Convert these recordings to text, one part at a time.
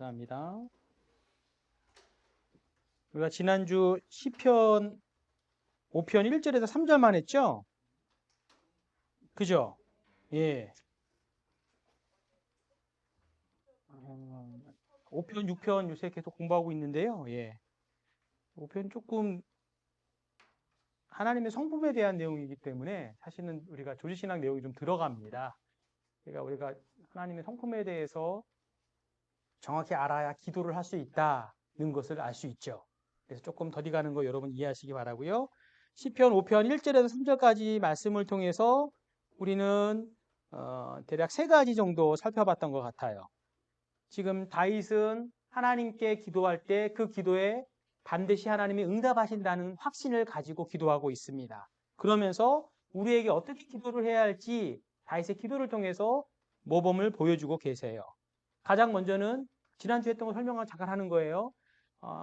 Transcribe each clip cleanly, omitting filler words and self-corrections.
감사합니다. 우리가 지난주 시편 5편 1절에서 3절만 했죠? 그죠? 예. 5편, 6편 요새 계속 공부하고 있는데요. 예. 5편 조금 하나님의 성품에 대한 내용이기 때문에 사실은 우리가 조지신학 내용이 좀 들어갑니다. 그러니까 우리가 하나님의 성품에 대해서 정확히 알아야 기도를 할 수 있다는 것을 알 수 있죠. 그래서 조금 더디 가는 거 여러분 이해하시기 바라고요. 시편 5편 1절에서 3절까지 말씀을 통해서 우리는 대략 세 가지 정도 살펴봤던 것 같아요. 지금 다윗은 하나님께 기도할 때 그 기도에 반드시 하나님이 응답하신다는 확신을 가지고 기도하고 있습니다. 그러면서 우리에게 어떻게 기도를 해야 할지 다윗의 기도를 통해서 모범을 보여주고 계세요. 가장 먼저는 지난주에 했던 거 설명을 잠깐 하는 거예요.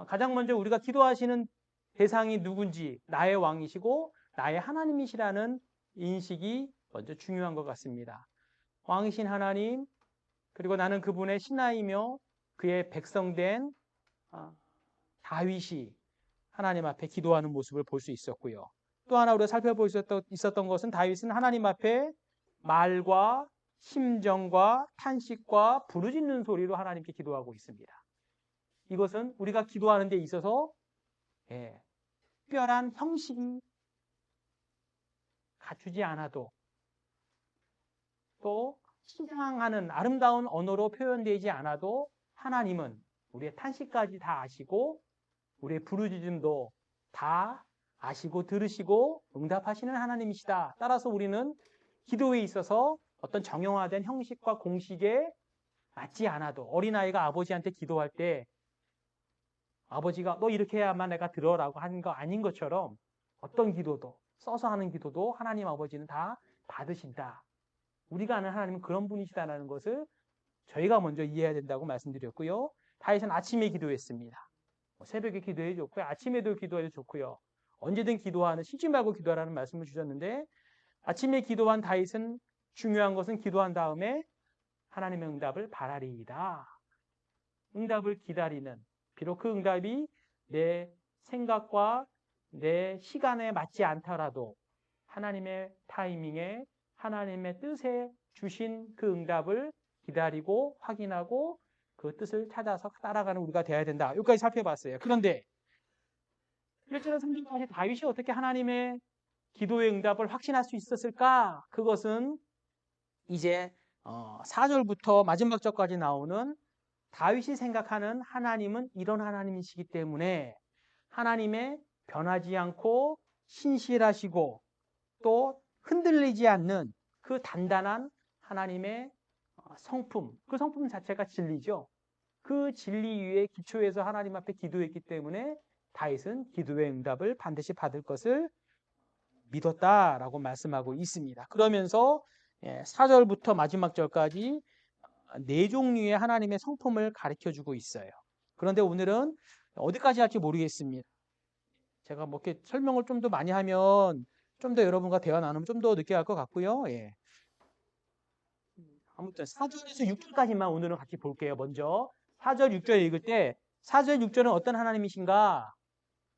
가장 먼저 우리가 기도하시는 대상이 누군지 나의 왕이시고 나의 하나님이시라는 인식이 먼저 중요한 것 같습니다. 왕이신 하나님, 그리고 나는 그분의 신하이며 그의 백성된 다윗이 하나님 앞에 기도하는 모습을 볼 수 있었고요. 또 하나 우리가 살펴볼 수 있었던 것은 다윗은 하나님 앞에 말과 심정과 탄식과 부르짖는 소리로 하나님께 기도하고 있습니다. 이것은 우리가 기도하는 데 있어서 특별한 형식이 갖추지 않아도 또 신앙하는 아름다운 언어로 표현되지 않아도 하나님은 우리의 탄식까지 다 아시고 우리의 부르짖음도 다 아시고 들으시고 응답하시는 하나님이시다. 따라서 우리는 기도에 있어서 어떤 정형화된 형식과 공식에 맞지 않아도 어린아이가 아버지한테 기도할 때 아버지가 너 이렇게 해야만 내가 들어라고 하는 거 아닌 것처럼 어떤 기도도 써서 하는 기도도 하나님 아버지는 다 받으신다. 우리가 아는 하나님은 그런 분이시다는 것을 저희가 먼저 이해해야 된다고 말씀드렸고요. 다윗은 아침에 기도했습니다. 새벽에 기도해 좋고요. 아침에도 기도해도 좋고요. 언제든 기도하는, 쉬지 말고 기도하라는 말씀을 주셨는데 아침에 기도한 다윗은 중요한 것은 기도한 다음에 하나님의 응답을 바라리이다. 응답을 기다리는, 비록 그 응답이 내 생각과 내 시간에 맞지 않더라도 하나님의 타이밍에 하나님의 뜻에 주신 그 응답을 기다리고 확인하고 그 뜻을 찾아서 따라가는 우리가 되어야 된다. 여기까지 살펴봤어요. 그런데 1절에서 3절까지 다윗이 어떻게 하나님의 기도의 응답을 확신할 수 있었을까? 그것은 이제 4절부터 마지막 절까지 나오는 다윗이 생각하는 하나님은 이런 하나님이시기 때문에 하나님의 변하지 않고 신실하시고 또 흔들리지 않는 그 단단한 하나님의 성품, 그 성품 자체가 진리죠. 그 진리 위에 기초해서 하나님 앞에 기도했기 때문에 다윗은 기도의 응답을 반드시 받을 것을 믿었다라고 말씀하고 있습니다. 그러면서 4절부터 마지막 절까지 네 종류의 하나님의 성품을 가르쳐주고 있어요. 그런데 오늘은 어디까지 할지 모르겠습니다. 제가 뭐 이렇게 설명을 좀 더 많이 하면 좀 더 여러분과 대화 나누면 좀 더 늦게 할 것 같고요. 예. 아무튼 4절에서 6절까지만 오늘은 같이 볼게요. 먼저 4절, 6절 읽을 때 4절, 6절은 어떤 하나님이신가?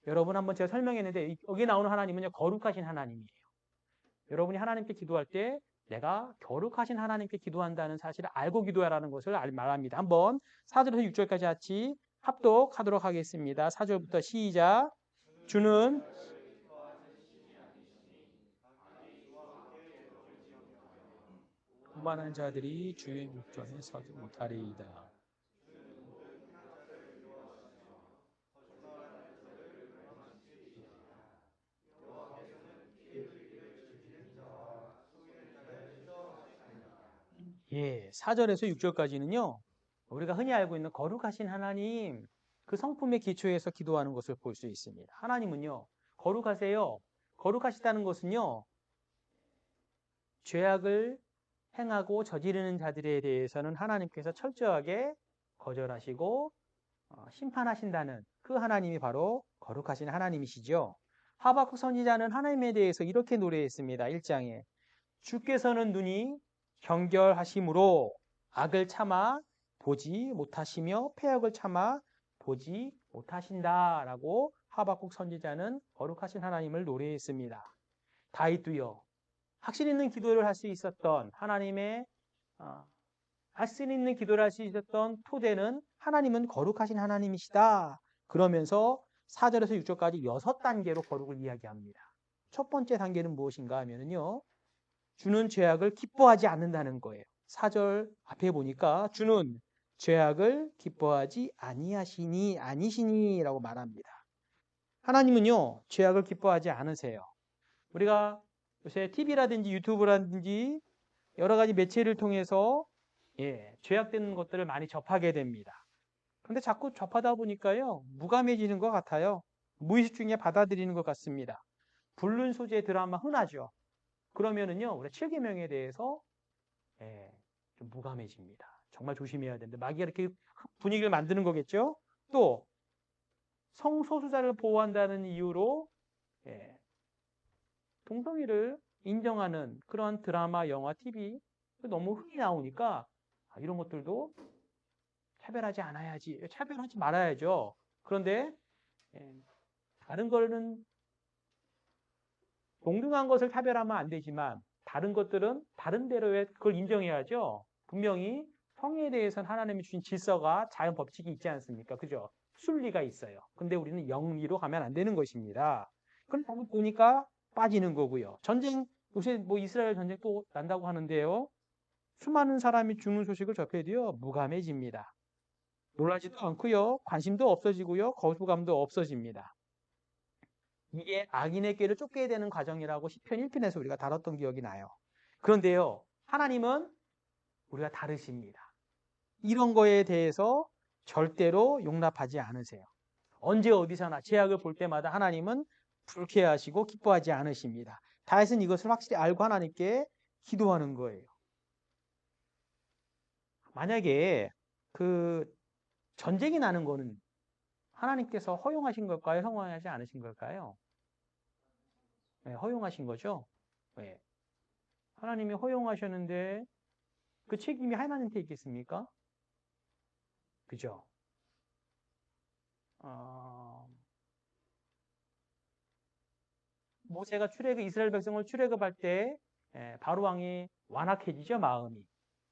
여러분 한번 제가 설명했는데 여기 나오는 하나님은요 거룩하신 하나님이에요. 여러분이 하나님께 기도할 때 내가 거룩하신 하나님께 기도한다는 사실을 알고 기도하라는 것을 말합니다. 한번 4절에서 6절까지 같이 합독하도록 하겠습니다. 4절부터 시작. 주는 교만한 자들이 주의 목전에 서지 못하리이다. 예, 4절에서 6절까지는요. 우리가 흔히 알고 있는 거룩하신 하나님, 그 성품의 기초에서 기도하는 것을 볼 수 있습니다. 하나님은요. 거룩하세요. 거룩하시다는 것은요. 죄악을 행하고 저지르는 자들에 대해서는 하나님께서 철저하게 거절하시고 심판하신다는 그 하나님이 바로 거룩하신 하나님이시죠. 하박국 선지자는 하나님에 대해서 이렇게 노래했습니다. 1장에 주께서는 눈이 경결하심으로 악을 참아 보지 못하시며 패역을 참아 보지 못하신다라고 하박국 선지자는 거룩하신 하나님을 노래했습니다. 다윗도요. 확신 있는 기도를 할 수 있었던 하나님의 확신 있는 기도를 할 수 있었던 토대는 하나님은 거룩하신 하나님이시다. 그러면서 4절에서 6절까지 6단계로 거룩을 이야기합니다. 첫 번째 단계는 무엇인가 하면요. 주는 죄악을 기뻐하지 않는다는 거예요. 4절 앞에 보니까 주는 죄악을 기뻐하지 아니시니라고 말합니다. 하나님은요. 죄악을 기뻐하지 않으세요. 우리가 요새 TV라든지 유튜브라든지 여러 가지 매체를 통해서 죄악되는 것들을 많이 접하게 됩니다. 그런데 자꾸 접하다 보니까요. 무감해지는 것 같아요. 무의식 중에 받아들이는 것 같습니다. 불륜 소재 드라마 흔하죠. 그러면은요. 우리 7계명에 대해서 좀 무감해집니다. 정말 조심해야 되는데 마귀가 이렇게 분위기를 만드는 거겠죠. 또 성소수자를 보호한다는 이유로 동성애를 인정하는 그런 드라마, 영화, TV 너무 흔히 나오니까 이런 것들도 차별하지 않아야지, 차별하지 말아야죠. 그런데 다른 거는 동등한 것을 차별하면 안 되지만 다른 것들은 다른 대로의 그걸 인정해야죠. 분명히 성에 대해서는 하나님이 주신 질서가 자연 법칙이 있지 않습니까? 그죠? 순리가 있어요. 근데 우리는 영리로 가면 안 되는 것입니다. 그걸 보니까 빠지는 거고요. 전쟁, 요새 뭐 이스라엘 전쟁 또 난다고 하는데요. 수많은 사람이 죽는 소식을 접해도요, 무감해집니다. 놀라지도 않고요, 관심도 없어지고요, 거부감도 없어집니다. 이게 악인의 꾀를 쫓게 되는 과정이라고 시편 1편에서 우리가 다뤘던 기억이 나요. 그런데요, 하나님은 우리가 다르십니다. 이런 거에 대해서 절대로 용납하지 않으세요. 언제 어디서나 죄악을 볼 때마다 하나님은 불쾌하시고 기뻐하지 않으십니다. 다윗은 이것을 확실히 알고 하나님께 기도하는 거예요. 만약에 그 전쟁이 나는 거는 하나님께서 허용하신 걸까요? 허용하지 않으신 걸까요? 네, 허용하신 거죠. 네. 하나님이 허용하셨는데 그 책임이 하나님한테 있겠습니까? 그죠? 모세가 이스라엘 백성을 출애굽할 때 바로 왕이 완악해지죠, 마음이.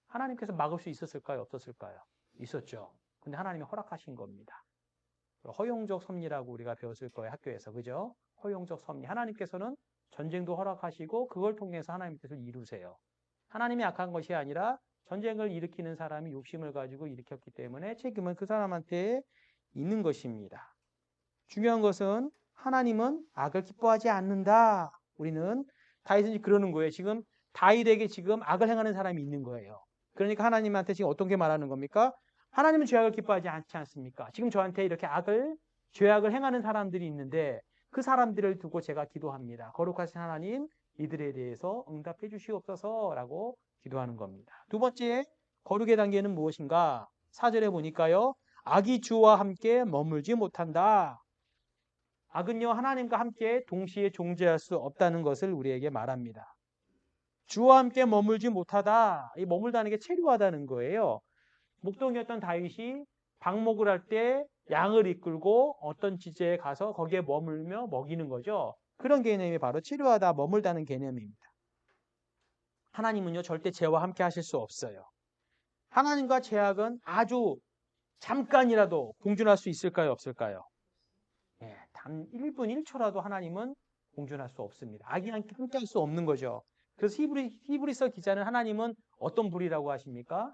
하나님께서 막을 수 있었을까요? 없었을까요? 있었죠. 근데 하나님이 허락하신 겁니다. 허용적 섭리라고 우리가 배웠을 거예요, 학교에서. 그죠? 허용적 섭리. 하나님께서는 전쟁도 허락하시고 그걸 통해서 하나님의 뜻을 이루세요. 하나님이 악한 것이 아니라 전쟁을 일으키는 사람이 욕심을 가지고 일으켰기 때문에 책임은 그 사람한테 있는 것입니다. 중요한 것은 하나님은 악을 기뻐하지 않는다. 우리는 다윗은 그러는 거예요. 지금 다윗에게 지금 악을 행하는 사람이 있는 거예요. 그러니까 하나님한테 지금 어떤 게 말하는 겁니까? 하나님은 죄악을 기뻐하지 않지 않습니까? 지금 저한테 이렇게 죄악을 행하는 사람들이 있는데 그 사람들을 두고 제가 기도합니다. 거룩하신 하나님, 이들에 대해서 응답해 주시옵소서라고 기도하는 겁니다. 두 번째, 거룩의 단계는 무엇인가? 4절에 보니까요. 악이 주와 함께 머물지 못한다. 악은요, 하나님과 함께 동시에 존재할 수 없다는 것을 우리에게 말합니다. 주와 함께 머물지 못하다. 이 머물다는 게 체류하다는 거예요. 목동이었던 다윗이 방목을 할 때 양을 이끌고 어떤 지제에 가서 거기에 머물며 먹이는 거죠. 그런 개념이 바로 체류하다, 머물다는 개념입니다. 하나님은요, 절대 죄와 함께 하실 수 없어요. 하나님과 죄악은 아주 잠깐이라도 공존할 수 있을까요, 없을까요? 단 1분 1초라도 하나님은 공존할 수 없습니다. 악이 함께 할 수 없는 거죠. 그래서 히브리서 기자는 하나님은 어떤 불이라고 하십니까?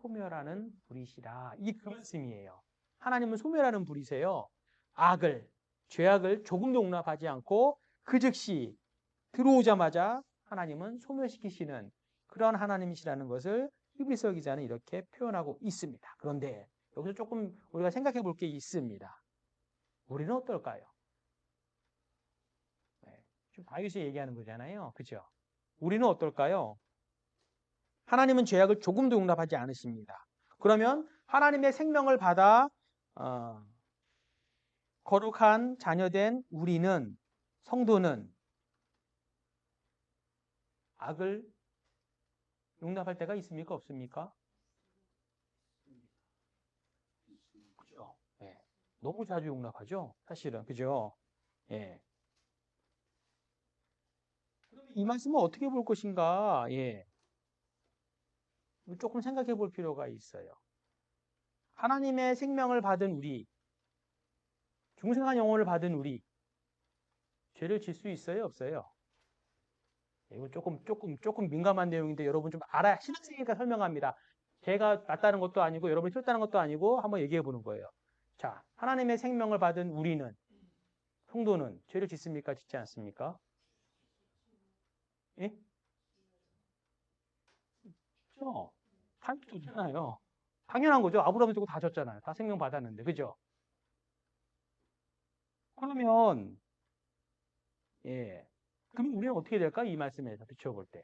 소멸하는 불이시라. 이게 그 말씀이에요. 하나님은 소멸하는 불이세요. 죄악을 조금도 용납하지 않고 그 즉시 들어오자마자 하나님은 소멸시키시는 그런 하나님이시라는 것을 히브리서 기자는 이렇게 표현하고 있습니다. 그런데 여기서 조금 우리가 생각해 볼 게 있습니다. 우리는 어떨까요? 지금 다윗이 얘기하는 거잖아요. 그죠? 우리는 어떨까요? 하나님은 죄악을 조금도 용납하지 않으십니다. 그러면 하나님의 생명을 받아 거룩한 자녀된 우리는, 성도는 악을 용납할 때가 있습니까? 없습니까? 그죠? 예. 너무 자주 용납하죠? 사실은. 그죠? 예. 그럼 이 말씀은 어떻게 볼 것인가? 예. 조금 생각해 볼 필요가 있어요. 하나님의 생명을 받은 우리, 중생한 영혼을 받은 우리, 죄를 질 수 있어요? 없어요? 이거 조금 민감한 내용인데 여러분 좀 알아야, 신학생이니까 설명합니다. 제가 맞다는 것도 아니고 여러분이 틀렸다는 것도 아니고 한번 얘기해 보는 거예요. 자, 하나님의 생명을 받은 우리는, 성도는 죄를 짓습니까? 짓지 않습니까? 예? 그죠? 당연히 좋잖아요. 당연한 거죠. 아브라함이 두고 다 졌잖아요. 다 생명 받았는데. 그죠? 그러면, 예. 그럼 우리는 어떻게 될까? 이 말씀에서 비춰볼 때.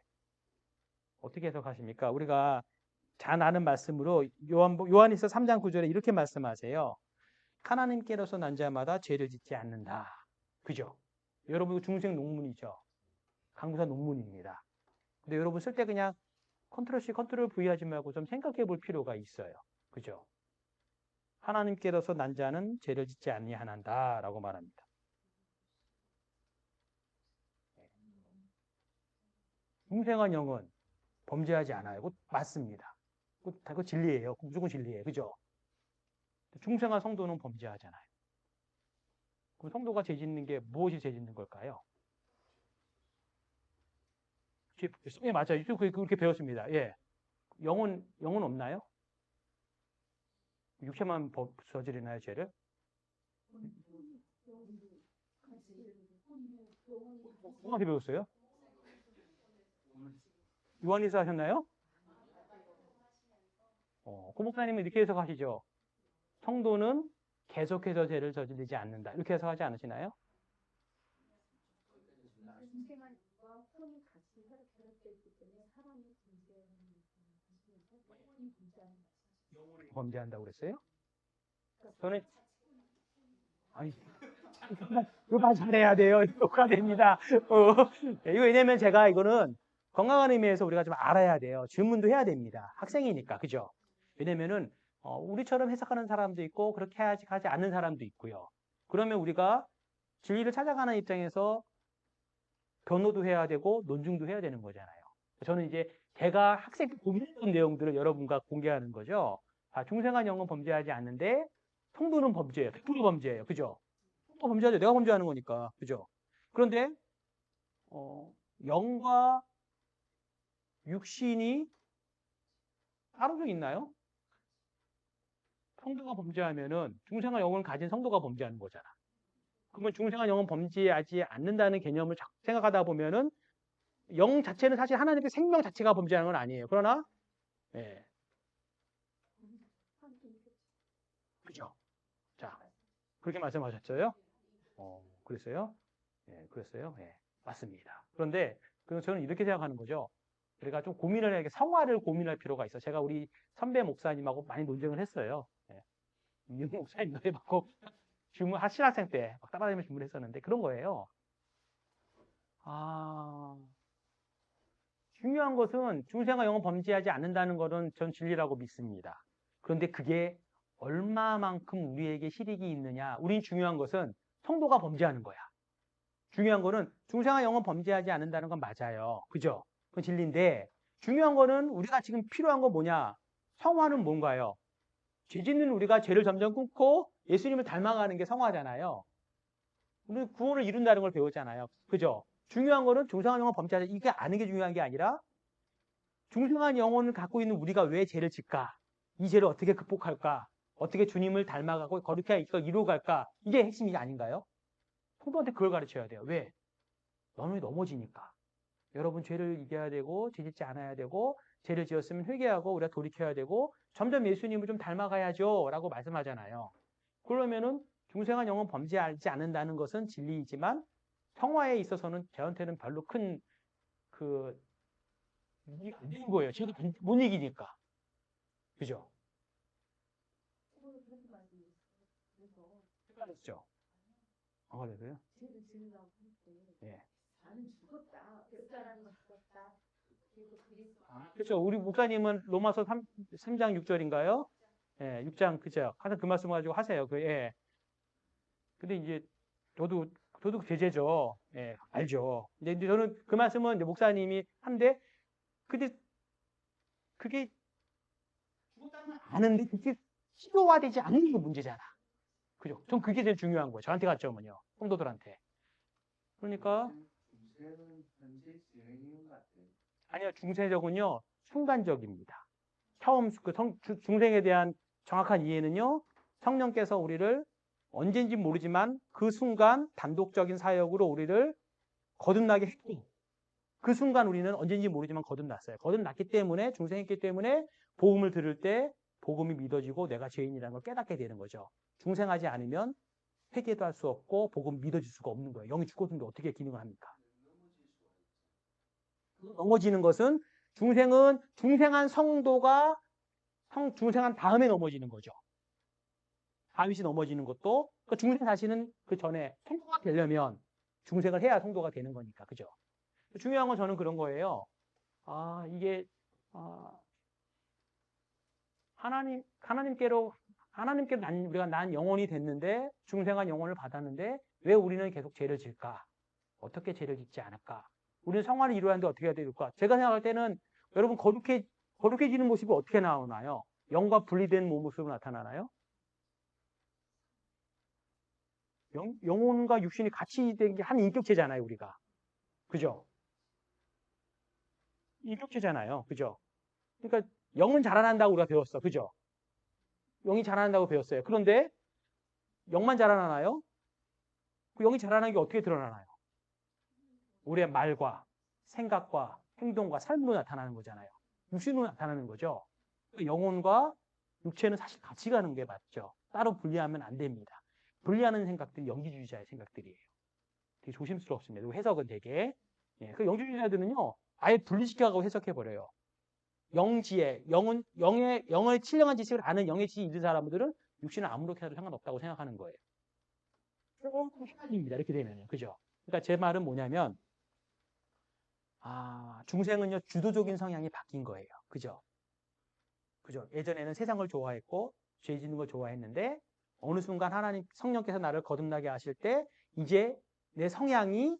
어떻게 해석하십니까? 우리가 잘 아는 말씀으로 요한일서 3장 9절에 이렇게 말씀하세요. 하나님께로서 난 자마다 죄를 짓지 않는다. 그죠? 여러분 이거 중생 논문이죠. 강구사 논문입니다. 근데 여러분 쓸 때 그냥 컨트롤 C, 컨트롤 V 하지 말고 좀 생각해 볼 필요가 있어요. 그죠? 하나님께로서 난 자는 죄를 짓지 아니하는다 라고 말합니다. 중생한 영은 범죄하지 않아요. 그거 맞습니다. 그거 진리예요. 무조건 진리예요. 그죠? 중생한 성도는 범죄하잖아요. 그럼 성도가 죄 짓는 게 무엇이 죄 짓는 걸까요? 예, 맞아요. 그렇게 배웠습니다. 예. 영은 없나요? 육체만 저지르나요, 죄를? 누구한테 배웠어요? 요한일서 하셨나요? 고 목사님은 이렇게 해석하시죠. 성도는 계속해서 죄를 저지르지 않는다. 이렇게 해석하지 않으시나요? 범죄한다고 그랬어요? 저는 아니 이거 말 잘해야 돼요. 녹화 됩니다. 이거 왜냐면 제가 이거는 건강한 의미에서 우리가 좀 알아야 돼요. 질문도 해야 됩니다. 학생이니까 그죠? 왜냐면은 우리처럼 해석하는 사람도 있고 그렇게 하지 않는 사람도 있고요. 그러면 우리가 진리를 찾아가는 입장에서 변호도 해야 되고 논증도 해야 되는 거잖아요. 저는 이제 제가 학생 때 고민했던 내용들을 여러분과 공개하는 거죠. 중생한 영은 범죄하지 않는데 성도는 범죄예요. 100% 범죄예요. 그죠? 성도 범죄하죠. 내가 범죄하는 거니까. 그죠? 그런데 영과 육신이 따로져 있나요? 성도가 범죄하면은 중생한 영을 가진 성도가 범죄하는 거잖아. 그러면 중생한 영은 범죄하지 않는다는 개념을 생각하다 보면은 영 자체는 사실 하나님의 생명 자체가 범죄하는 건 아니에요. 그러나 예. 그죠? 자, 그렇게 말씀하셨어요? 그랬어요? 예, 그랬어요? 예, 맞습니다. 그런데 저는 이렇게 생각하는 거죠. 우리가 좀 고민을 해야, 성화를 고민할 필요가 있어. 제가 우리 선배 목사님하고 많이 논쟁을 했어요. 예. 윤 목사님도 해봤고, 신학생 때 따라다니면서 주문했었는데 그런 거예요. 중요한 것은 중생과 영은 범죄하지 않는다는 것은 전 진리라고 믿습니다. 그런데 그게 얼마만큼 우리에게 실익이 있느냐. 우린 중요한 것은 성도가 범죄하는 거야. 중요한 거는 중생과 영은 범죄하지 않는다는 건 맞아요. 그죠? 그건 진리인데 중요한 거는 우리가 지금 필요한 건 뭐냐? 성화는 뭔가요? 죄 짓는 우리가 죄를 점점 끊고 예수님을 닮아가는 게 성화잖아요. 우리 구원을 이룬다는 걸 배웠잖아요. 그죠? 중요한 거는 중생한 영혼 범죄하자. 이게 아는 게 중요한 게 아니라 중생한 영혼을 갖고 있는 우리가 왜 죄를 짓까? 이 죄를 어떻게 극복할까? 어떻게 주님을 닮아가고 거룩하게 이루어갈까? 이게 핵심이 아닌가요? 성도한테 그걸 가르쳐야 돼요. 왜? 너무 넘어지니까. 여러분 죄를 이겨야 되고 죄 짓지 않아야 되고 죄를 지었으면 회개하고 우리가 돌이켜야 되고 점점 예수님을 좀 닮아가야죠 라고 말씀하잖아요. 그러면은 중생한 영혼 범죄하지 않는다는 것은 진리이지만 성화에 있어서는 저한테는 별로 큰 이익이 안 되는 거예요. 제가 못 이기니까. 그죠? 헷갈렸죠? 그래서요? 예. 그렇죠. 우리 목사님은 로마서 3장 6절인가요? 예, 6장 그죠? 항상 그 말씀 가지고 하세요. 그 예. 근데 이제 저도 제재죠. 예, 알죠. 근데 저는 그 말씀은 이제 목사님이 한데 근데 그게 죽었다는 아는데 그게 실효화되지 않는 게 문제잖아. 그죠? 전 그게 제일 중요한 거예요. 저한테 가점은요. 성도들한테. 그러니까 아니요, 중세적은요 순간적입니다. 처음 중생에 대한 정확한 이해는요 성령께서 우리를 언젠지 모르지만 그 순간 단독적인 사역으로 우리를 거듭나게 했고 그 순간 우리는 언젠지 모르지만 거듭났어요. 거듭났기 때문에 중생했기 때문에 복음을 들을 때 복음이 믿어지고 내가 죄인이라는 걸 깨닫게 되는 거죠. 중생하지 않으면 회개도 할 수 없고 복음 믿어질 수가 없는 거예요. 영이 죽었는데 어떻게 기능을 합니까? 넘어지는 것은 중생한 성도가 중생한 다음에 넘어지는 거죠. 다윗이 넘어지는 것도 그 중생 자신은 그 전에 성도가 되려면 중생을 해야 성도가 되는 거니까 그죠? 중요한 건 저는 그런 거예요. 이게 하나님께로 우리가 난 영혼이 됐는데 중생한 영혼을 받았는데 왜 우리는 계속 죄를 질까? 어떻게 죄를 짓지 않을까? 우리는 성화를 이루었는데 어떻게 해야 될까? 제가 생각할 때는 여러분 거룩해지는 모습이 어떻게 나오나요? 영과 분리된 모습으로 나타나나요? 영혼과 육신이 같이 된 게 한 인격체잖아요, 우리가. 그죠? 인격체잖아요. 그죠? 그러니까 영은 자라난다고 우리가 배웠어. 그죠? 영이 자라난다고 배웠어요. 그런데 영만 자라나나요? 그 영이 자라나는 게 어떻게 드러나나요? 우리의 말과 생각과 행동과 삶으로 나타나는 거잖아요. 육신으로 나타나는 거죠. 영혼과 육체는 사실 같이 가는 게 맞죠. 따로 분리하면 안 됩니다. 분리하는 생각들이 영지주의자의 생각들이에요. 되게 조심스럽습니다. 그리고 해석은 되게. 예, 그 영지주의자들은요, 아예 분리시켜가고 해석해버려요. 영의 신령한 지식을 아는 영의 지식이 있는 사람들은 육신은 아무렇게 해도 상관없다고 생각하는 거예요. 조금 헷갈립니다. 이렇게 되면요. 그죠? 그러니까 제 말은 뭐냐면, 중생은요, 주도적인 성향이 바뀐 거예요. 그죠? 그죠? 예전에는 세상을 좋아했고, 죄 짓는 걸 좋아했는데, 어느 순간 하나님, 성령께서 나를 거듭나게 하실 때, 이제 내 성향이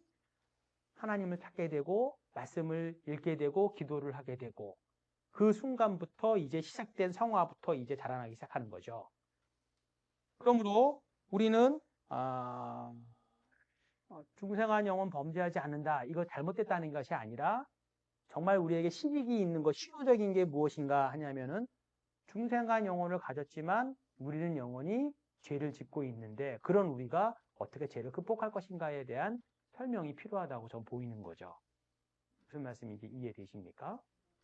하나님을 찾게 되고, 말씀을 읽게 되고, 기도를 하게 되고, 그 순간부터 이제 시작된 성화부터 이제 자라나기 시작하는 거죠. 그러므로 우리는, 중생한 영혼 범죄하지 않는다. 이거 잘못됐다는 것이 아니라, 정말 우리에게 실익이 있는 것, 실효적인 게 무엇인가 하냐면은, 중생한 영혼을 가졌지만 우리는 영원히 죄를 짓고 있는데 그런 우리가 어떻게 죄를 극복할 것인가에 대한 설명이 필요하다고 전 보이는 거죠. 무슨 말씀인지 이해되십니까?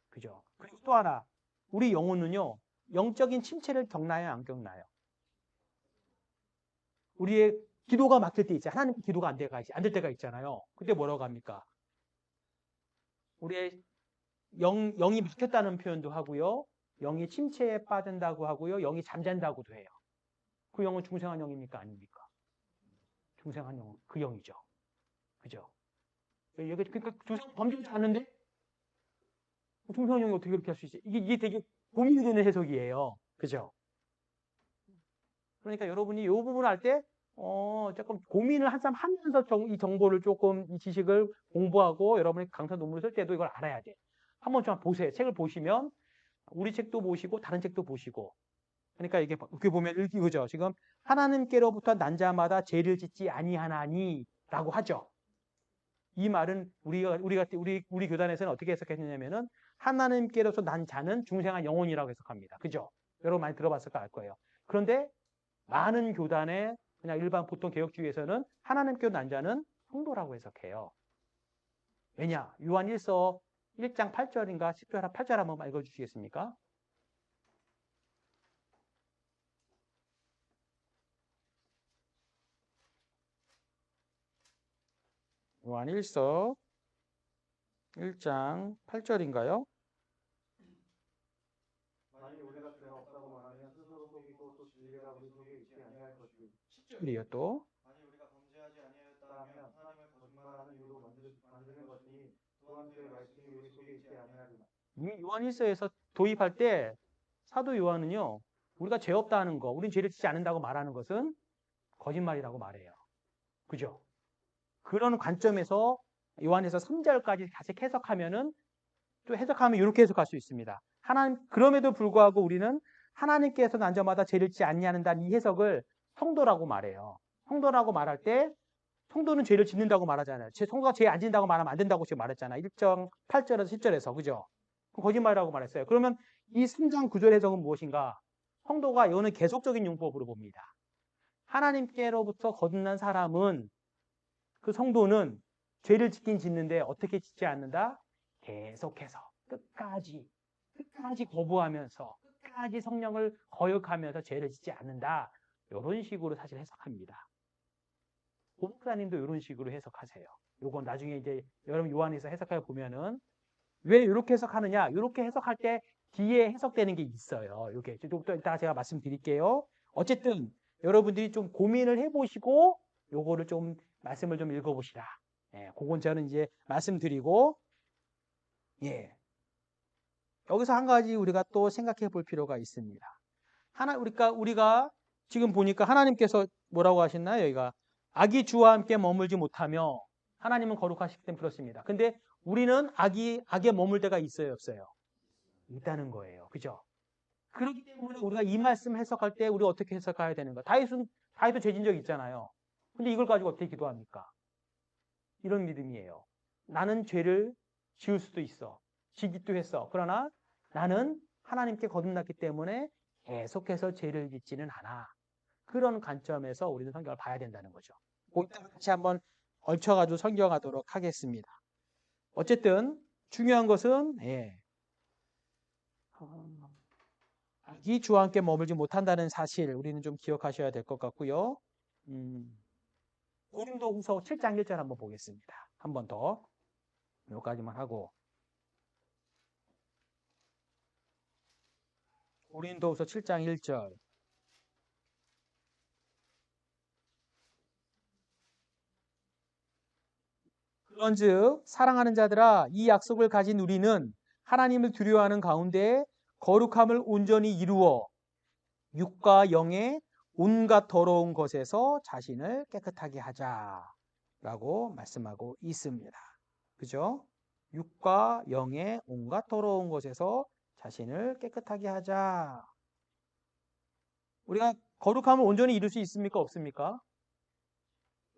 그죠? 그리고 또 하나, 우리 영혼은요, 영적인 침체를 겪나요, 안 겪나요? 우리의 기도가 막힐 때 있잖아요. 하나님 기도가 안 될 때가 있잖아요. 그때 뭐라고 합니까? 우리의 영이 막혔다는 표현도 하고요. 영이 침체에 빠진다고 하고요. 영이 잠잔다고도 해요. 그 영은 중생한 영입니까? 아닙니까? 중생한 영, 그 영이죠. 그죠? 그러니까 중생 범죄하지 않는데 중생한 영이 어떻게 그렇게 할 수 있지? 이게 되게 고민이 되는 해석이에요. 그죠? 그러니까 여러분이 이 부분을 할 때, 조금 고민을 한참 하면서 이 정보를 조금, 이 지식을 공부하고 여러분이 강사 논문을 쓸 때도 이걸 알아야 돼. 한번 좀 보세요. 책을 보시면, 우리 책도 보시고, 다른 책도 보시고. 그러니까 이게 어떻게 보면 읽기죠. 지금 하나님께로부터 난 자마다 죄를 짓지 아니하나니 라고 하죠. 이 말은 우리 교단에서는 어떻게 해석했느냐면은 하나님께로서 난 자는 중생한 영혼이라고 해석합니다. 그죠? 여러분 많이 들어봤을 알 거예요. 그런데 많은 교단의 그냥 일반 보통 개혁주의에서는 하나님께로 난 자는 성도라고 해석해요. 왜냐? 요한 1서 1장 8절인가 10절 8절 한번 읽어주시겠습니까? 요한 1서 1장 8절인가요? 만일 우리가 죄가 없다고 말하면 스스로 속이고 또 진리가 우리 속에 있지 아니할 것이요. 10절이요 또. 만일 우리가 범죄하지 아니하였다면 하나님을 거짓말하는 이유로 만드는 것이니 또한 그의 말씀이 우리 속에 있지 아니하리라. 이미 요한 1서에서 도입할 때 사도 요한은요. 우리가 죄 없다는 거, 우린 죄를 짓지 않는다고 말하는 것은 거짓말이라고 말해요. 그죠? 그런 관점에서 요한에서 3절까지 다시 해석하면은 또 해석하면 이렇게 해석할 수 있습니다. 그럼에도 불구하고 우리는 하나님께서 난자마다 죄를 짓지 않냐는다는 이 해석을 성도라고 말해요. 성도라고 말할 때 성도는 죄를 짓는다고 말하잖아요. 성도가 죄 안 짓는다고 말하면 안 된다고 지금 말했잖아요. 1장 8절에서 10절에서. 그죠? 거짓말이라고 말했어요. 그러면 이 3장 9절 해석은 무엇인가? 성도가 이거는 계속적인 용법으로 봅니다. 하나님께로부터 거듭난 사람은 그 성도는 죄를 짓긴 짓는데 어떻게 짓지 않는다? 계속해서 끝까지 거부하면서 끝까지 성령을 거역하면서 죄를 짓지 않는다. 이런 식으로 사실 해석합니다. 목사님도 이런 식으로 해석하세요. 요건 나중에 이제 여러분 요한에서 해석해 보면은 왜 이렇게 해석하느냐? 이렇게 해석할 때 뒤에 해석되는 게 있어요. 이게 또 이따가 제가 말씀드릴게요. 어쨌든 여러분들이 좀 고민을 해보시고 요거를 좀 말씀을 좀 읽어보시라. 예, 그건 저는 이제 말씀드리고 예. 여기서 한 가지 우리가 또 생각해 볼 필요가 있습니다. 우리가 지금 보니까 하나님께서 뭐라고 하셨나요? 여기가 악이 주와 함께 머물지 못하며 하나님은 거룩하시기 때문에 그렇습니다. 근데 우리는 악에 머물 때가 있어요, 없어요? 있다는 거예요. 그죠? 그렇기 때문에 우리가 이 말씀 해석할 때 우리가 어떻게 해석해야 되는 가 다윗도 죄진 적 있잖아요. 근데 이걸 가지고 어떻게 기도합니까? 이런 믿음이에요. 나는 죄를 지을 수도 있어. 지기도 했어. 그러나 나는 하나님께 거듭났기 때문에 계속해서 죄를 짓지는 않아. 그런 관점에서 우리는 성경을 봐야 된다는 거죠. 이따가 같이 한번 얽혀가지고 성경하도록 하겠습니다. 어쨌든 중요한 것은 악이 주와 함께 머물지 못한다는 사실 우리는 좀 기억하셔야 될 것 같고요. 고린도후서 7장 1절 한번 보겠습니다. 한 번 더 여기까지만 하고 고린도후서 7장 1절 그런즉 사랑하는 자들아 이 약속을 가진 우리는 하나님을 두려워하는 가운데 거룩함을 온전히 이루어 육과 영의 온갖 더러운 것에서 자신을 깨끗하게 하자라고 말씀하고 있습니다. 그죠? 육과 영의 온갖 더러운 것에서 자신을 깨끗하게 하자. 우리가 거룩함을 온전히 이룰 수 있습니까? 없습니까?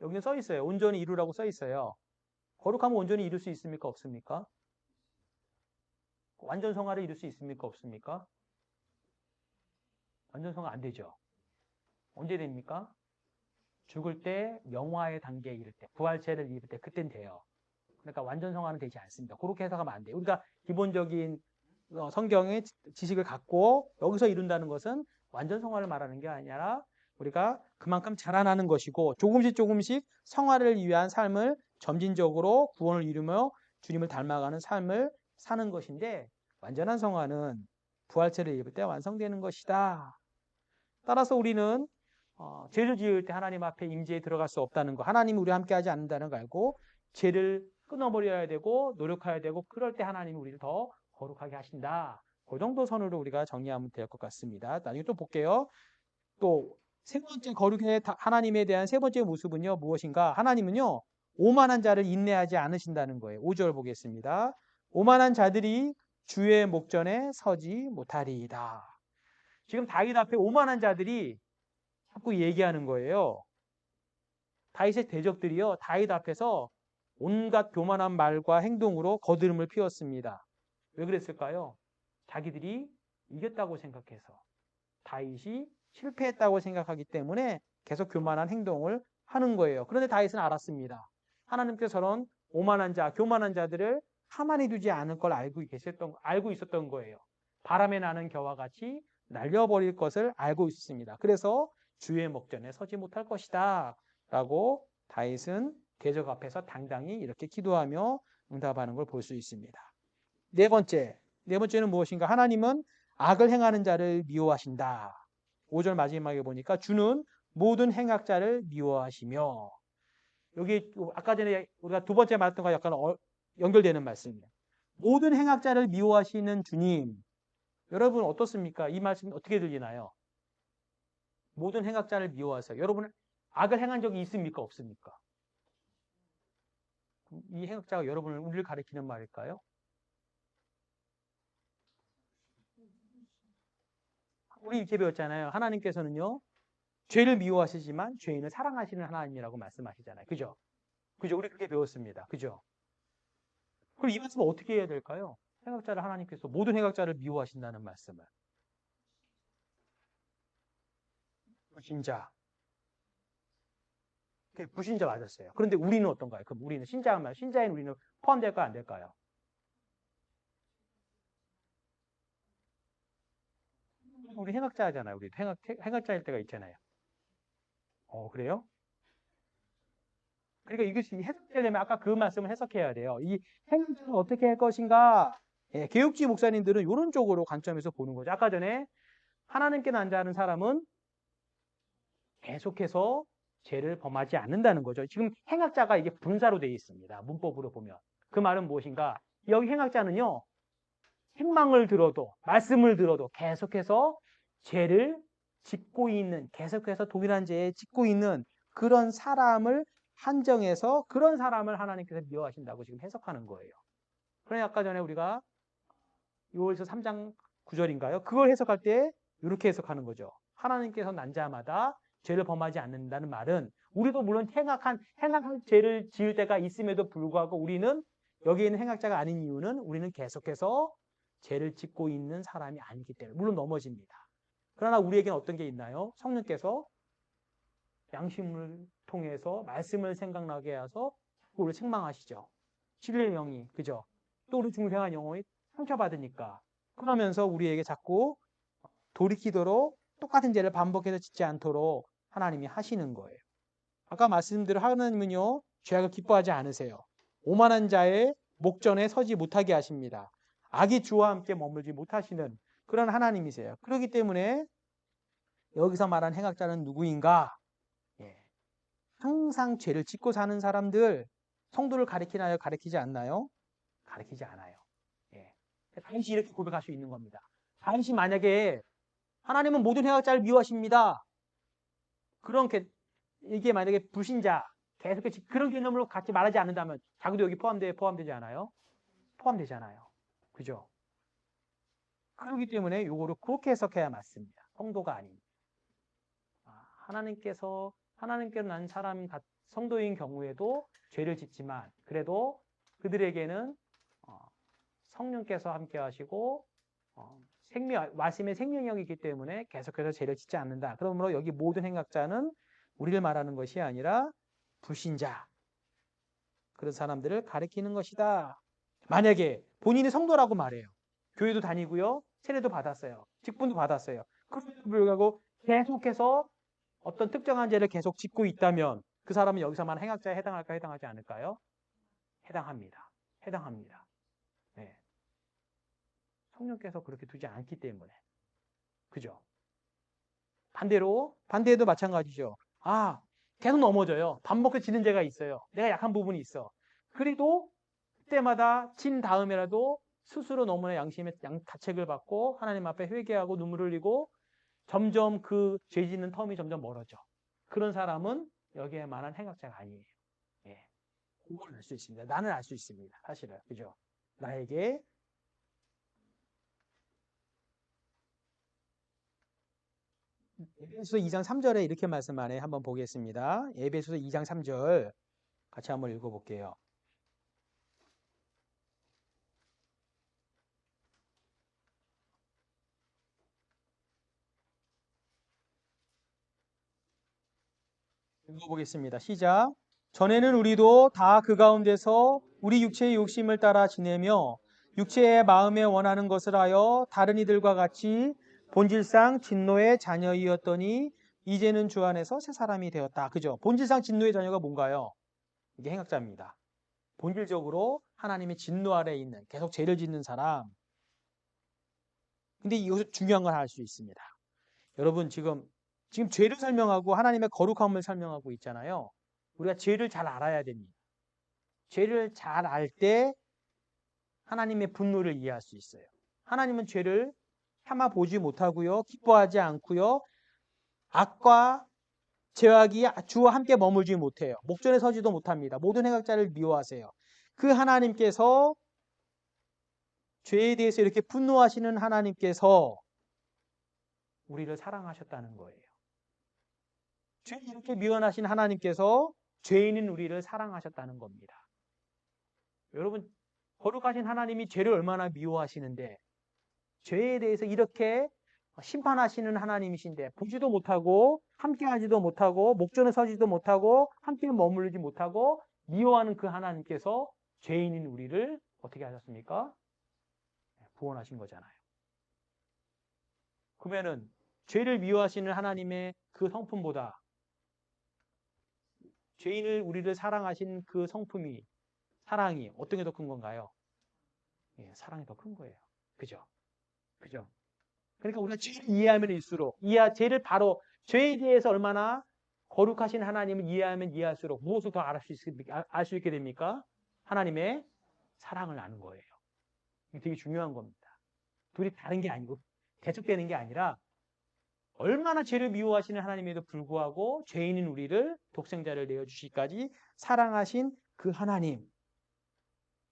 여기는 써 있어요. 온전히 이루라고 써 있어요. 거룩함을 온전히 이룰 수 있습니까? 없습니까? 완전 성화를 이룰 수 있습니까? 없습니까? 완전 성화 안 되죠. 언제 됩니까? 죽을 때 영화의 단계에 이를 때, 부활체를 이룰 때 그땐 돼요. 그러니까 완전 성화는 되지 않습니다. 그렇게 해석하면 안 돼요. 우리가 기본적인 성경의 지식을 갖고 여기서 이룬다는 것은 완전 성화를 말하는 게 아니라 우리가 그만큼 자라나는 것이고 조금씩 성화를 위한 삶을 점진적으로 구원을 이루며 주님을 닮아가는 삶을 사는 것인데 완전한 성화는 부활체를 입을 때 완성되는 것이다. 따라서 우리는 죄를 지을 때 하나님 앞에 임재에 들어갈 수 없다는 거, 하나님이 우리와 함께하지 않는다는 거 알고 죄를 끊어버려야 되고 노력해야 되고 그럴 때 하나님이 우리를 더 거룩하게 하신다. 그 정도 선으로 우리가 정리하면 될 것 같습니다. 나중에 또 볼게요. 또 세 번째 거룩의 하나님에 대한 세 번째 모습은요 무엇인가? 하나님은요 오만한 자를 인내하지 않으신다는 거예요. 5절 보겠습니다. 오만한 자들이 주의 목전에 서지 못하리이다. 지금 다윗 앞에 오만한 자들이 자꾸 얘기하는 거예요. 다윗의 대적들이요 다윗 앞에서 온갖 교만한 말과 행동으로 거드름을 피웠습니다. 왜 그랬을까요? 자기들이 이겼다고 생각해서 다윗이 실패했다고 생각하기 때문에 계속 교만한 행동을 하는 거예요. 그런데 다윗은 알았습니다. 하나님께서 저런 오만한 자, 교만한 자들을 가만히 두지 않을 걸 알고 있었던 거예요. 바람에 나는 겨와 같이 날려버릴 것을 알고 있었습니다. 그래서 주의 목전에 서지 못할 것이다 라고 다윗은 대적 앞에서 당당히 이렇게 기도하며 응답하는 걸 볼 수 있습니다. 네 번째는 무엇인가? 하나님은 악을 행하는 자를 미워하신다. 5절 마지막에 보니까 주는 모든 행악자를 미워하시며 여기 아까 전에 우리가 두 번째 말했던 거와 약간 연결되는 말씀이에요. 모든 행악자를 미워하시는 주님. 여러분 어떻습니까? 이 말씀 어떻게 들리나요? 모든 행악자를 미워하세요. 여러분 악을 행한 적이 있습니까? 없습니까? 이 행악자가 여러분을 우리를 가리키는 말일까요? 우리 이렇게 배웠잖아요. 하나님께서는요. 죄를 미워하시지만 죄인을 사랑하시는 하나님이라고 말씀하시잖아요. 그죠? 그죠? 우리 그렇게 배웠습니다. 그죠? 그럼 이 말씀을 어떻게 해야 될까요? 행악자를 하나님께서 모든 행악자를 미워하신다는 말씀을. 불신자. 불신자 맞았어요. 그런데 우리는 어떤가요? 그럼 우리는 신자인 우리는 포함될까요? 안 될까요? 우리 행악자잖아요. 우리 행악자일 때가 있잖아요. 그래요? 그러니까 이것이 해석되려면 아까 그 말씀을 해석해야 돼요. 이 행악자는 어떻게 할 것인가? 예, 개혁주의 목사님들은 이런 쪽으로 관점에서 보는 거죠. 아까 전에 하나님께 난자하는 사람은 계속해서 죄를 범하지 않는다는 거죠. 지금 행악자가 이게 분사로 되어 있습니다. 문법으로 보면. 그 말은 무엇인가? 여기 행악자는요. 책망을 들어도 말씀을 들어도 계속해서 죄를 짓고 있는 계속해서 동일한 죄에 짓고 있는 그런 사람을 한정해서 그런 사람을 하나님께서 미워하신다고 지금 해석하는 거예요. 그러니 아까 전에 우리가 요엘서 3장 9절인가요? 그걸 해석할 때 이렇게 해석하는 거죠. 하나님께서 난 자마다 죄를 범하지 않는다는 말은 우리도 물론 행악한 죄를 지을 때가 있음에도 불구하고 우리는 여기 있는 행악자가 아닌 이유는 우리는 계속해서 죄를 짓고 있는 사람이 아니기 때문에 물론 넘어집니다. 그러나 우리에게는 어떤 게 있나요? 성령께서 양심을 통해서 말씀을 생각나게 해서 우리를 책망하시죠. 진리의 영이 그죠? 또 우리 중생한 영혼이 상처받으니까 그러면서 우리에게 자꾸 돌이키도록 똑같은 죄를 반복해서 짓지 않도록 하나님이 하시는 거예요. 아까 말씀대로 하나님은요 죄악을 기뻐하지 않으세요. 오만한 자의 목전에 서지 못하게 하십니다. 악이 주와 함께 머물지 못하시는 그런 하나님이세요. 그렇기 때문에 여기서 말한 행악자는 누구인가? 예. 항상 죄를 짓고 사는 사람들 성도를 가리키나요? 가리키지 않나요? 가리키지 않아요. 예. 다윗이 이렇게 고백할 수 있는 겁니다. 다윗이 만약에 하나님은 모든 행악자를 미워하십니다. 이게 만약에 불신자 계속해서 그런 개념으로 같이 말하지 않는다면 자기도 여기 포함되지 않아요? 포함되잖아요. 그죠? 그렇기 때문에 요거를 그렇게 해석해야 맞습니다. 성도가 아닌. 하나님께서 난 사람 성도인 경우에도 죄를 짓지만 그래도 그들에게는 성령께서 함께 하시고 말씀의 생명력이기 때문에 계속해서 죄를 짓지 않는다. 그러므로 여기 모든 행악자는 우리를 말하는 것이 아니라 불신자 그런 사람들을 가리키는 것이다. 만약에 본인이 성도라고 말해요. 교회도 다니고요. 세례도 받았어요. 직분도 받았어요. 그럼에도 불구하고 계속해서 어떤 특정한 죄를 계속 짓고 있다면 그 사람은 여기서 말하는 행악자에 해당할까요? 해당하지 않을까요? 해당합니다. 해당합니다. 네. 성령께서 그렇게 두지 않기 때문에. 그죠? 반대에도 마찬가지죠. 계속 넘어져요. 반복해서 지는 죄가 있어요. 내가 약한 부분이 있어. 그래도 그때마다 진 다음에라도 스스로 너무나 양심의 다책을 받고 하나님 앞에 회개하고 눈물을 흘리고 점점 그 죄 짓는 텀이 점점 멀어져. 그런 사람은 여기에 말한 행악자가 아니에요. 예. 그걸 알 수 있습니다. 나는 알 수 있습니다. 사실은. 그죠? 나에게 에베소서 2장 3절에 이렇게 말씀하네. 한번 보겠습니다. 에베소서 2장 3절 같이 한번 읽어볼게요. 읽어보겠습니다. 시작. 전에는 우리도 다 그 가운데서 우리 육체의 욕심을 따라 지내며 육체의 마음에 원하는 것을 하여 다른 이들과 같이 본질상 진노의 자녀이었더니 이제는 주 안에서 새 사람이 되었다. 그죠? 본질상 진노의 자녀가 뭔가요? 이게 행악자입니다. 본질적으로 하나님의 진노 아래에 있는 계속 죄를 짓는 사람. 근데 이것을 중요한 걸 알 수 있습니다. 여러분 지금 죄를 설명하고 하나님의 거룩함을 설명하고 있잖아요. 우리가 죄를 잘 알아야 됩니다. 죄를 잘 알 때 하나님의 분노를 이해할 수 있어요. 하나님은 죄를 참아 보지 못하고요. 기뻐하지 않고요. 악과 죄악이 주와 함께 머물지 못해요. 목전에 서지도 못합니다. 모든 행악자를 미워하세요. 그 하나님께서 죄에 대해서 이렇게 분노하시는 하나님께서 우리를 사랑하셨다는 거예요. 죄 이렇게 미워하신 하나님께서 죄인인 우리를 사랑하셨다는 겁니다. 여러분, 거룩하신 하나님이 죄를 얼마나 미워하시는데 죄에 대해서 이렇게 심판하시는 하나님이신데 보지도 못하고 함께하지도 못하고 목전에 서지도 못하고 함께 머무르지 못하고 미워하는 그 하나님께서 죄인인 우리를 어떻게 하셨습니까? 구원하신 거잖아요. 그러면은 죄를 미워하시는 하나님의 그 성품보다 죄인을 우리를 사랑하신 그 성품이 사랑이 어떤 게 더 큰 건가요? 예, 사랑이 더 큰 거예요. 그죠? 그죠? 그러니까 우리가 죄를 이해하면 일수록 죄를 바로 죄에 대해서 얼마나 거룩하신 하나님을 이해하면 이해할수록 무엇을 더 알 수 있게 됩니까? 하나님의 사랑을 아는 거예요. 이게 되게 중요한 겁니다. 둘이 다른 게 아니고 대척되는 게 아니라 얼마나 죄를 미워하시는 하나님에도 불구하고 죄인인 우리를 독생자를 내어주시기까지 사랑하신 그 하나님.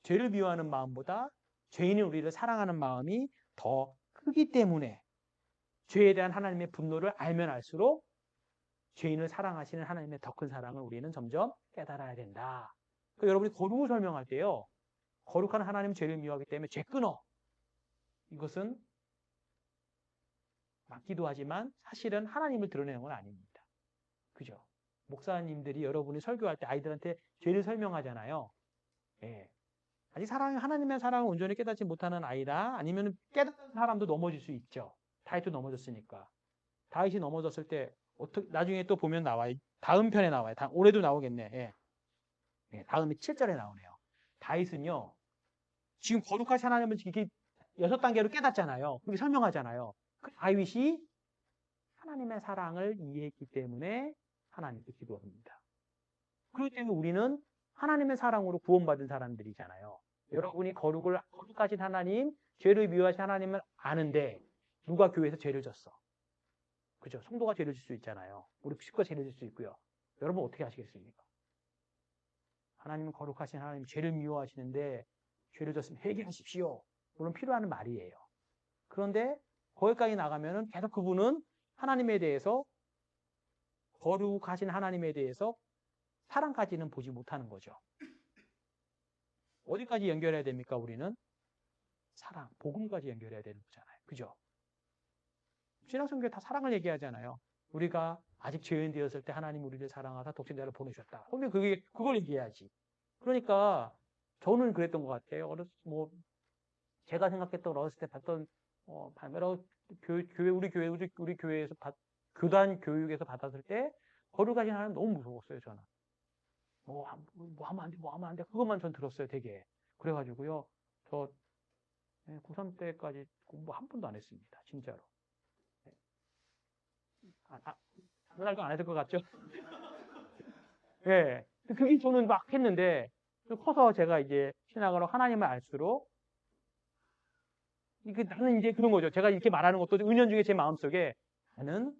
죄를 미워하는 마음보다 죄인인 우리를 사랑하는 마음이 더 크기 때문에 죄에 대한 하나님의 분노를 알면 알수록 죄인을 사랑하시는 하나님의 더 큰 사랑을 우리는 점점 깨달아야 된다. 그러니까 여러분이 거룩을 설명할 때요. 거룩한 하나님 죄를 미워하기 때문에 죄 끊어. 이것은 맞기도 하지만 사실은 하나님을 드러내는 건 아닙니다. 그죠? 목사님들이 여러분이 설교할 때 아이들한테 죄를 설명하잖아요. 예. 아직 하나님의 사랑을 온전히 깨닫지 못하는 아이다. 아니면 깨닫는 사람도 넘어질 수 있죠. 다윗도 넘어졌으니까. 다윗이 넘어졌을 때 나중에 또 보면 나와요. 다음 편에 나와요. 올해도 나오겠네. 예. 예, 다음에 7절에 나오네요. 다윗은요. 지금 거룩하신 하나님을 이렇게 6단계로 깨닫잖아요. 그렇게 설명하잖아요. 그 다윗이 하나님의 사랑을 이해했기 때문에 하나님께 기도합니다. 그렇기 때문에 우리는 하나님의 사랑으로 구원받은 사람들이잖아요. 여러분이 거룩하신 하나님, 죄를 미워하신 하나님을 아는데 누가 교회에서 죄를 졌어? 그죠? 성도가 죄를 질 수 있잖아요. 우리 식구가 죄를 질 수 있고요. 여러분 어떻게 하시겠습니까? 하나님은 거룩하신 하나님, 죄를 미워하시는데 죄를 졌으면 회개하십시오. 물론 필요한 말이에요. 그런데 거기까지 나가면은 계속 그분은 하나님에 대해서 거룩하신 하나님에 대해서 사랑까지는 보지 못하는 거죠. 어디까지 연결해야 됩니까? 우리는 사랑, 복음까지 연결해야 되는 거잖아요. 그죠? 신앙성경에 다 사랑을 얘기하잖아요. 우리가 아직 죄인 되었을 때 하나님 우리를 사랑하사 독생자를 보내셨다. 근데 그걸 얘기해야지. 그러니까 저는 그랬던 것 같아요. 제가 생각했던 어렸을 때 봤던 우리 교회에서 교단 교육에서 받았을 때 거룩하신 하나님 너무 무서웠어요. 저는 뭐 하면 안 돼, 뭐 하면 안 돼. 그것만 전 들었어요. 되게 그래가지고요. 저 고3 때까지 공부 한 번도 안 했습니다. 진짜로. 당연히 안 해야 될 것 같죠? 예. 그게 저는 막 했는데, 커서 제가 이제 신학으로 하나님을 알수록, 나는 이제 그런 거죠. 제가 이렇게 말하는 것도 은연중에 제 마음속에 나는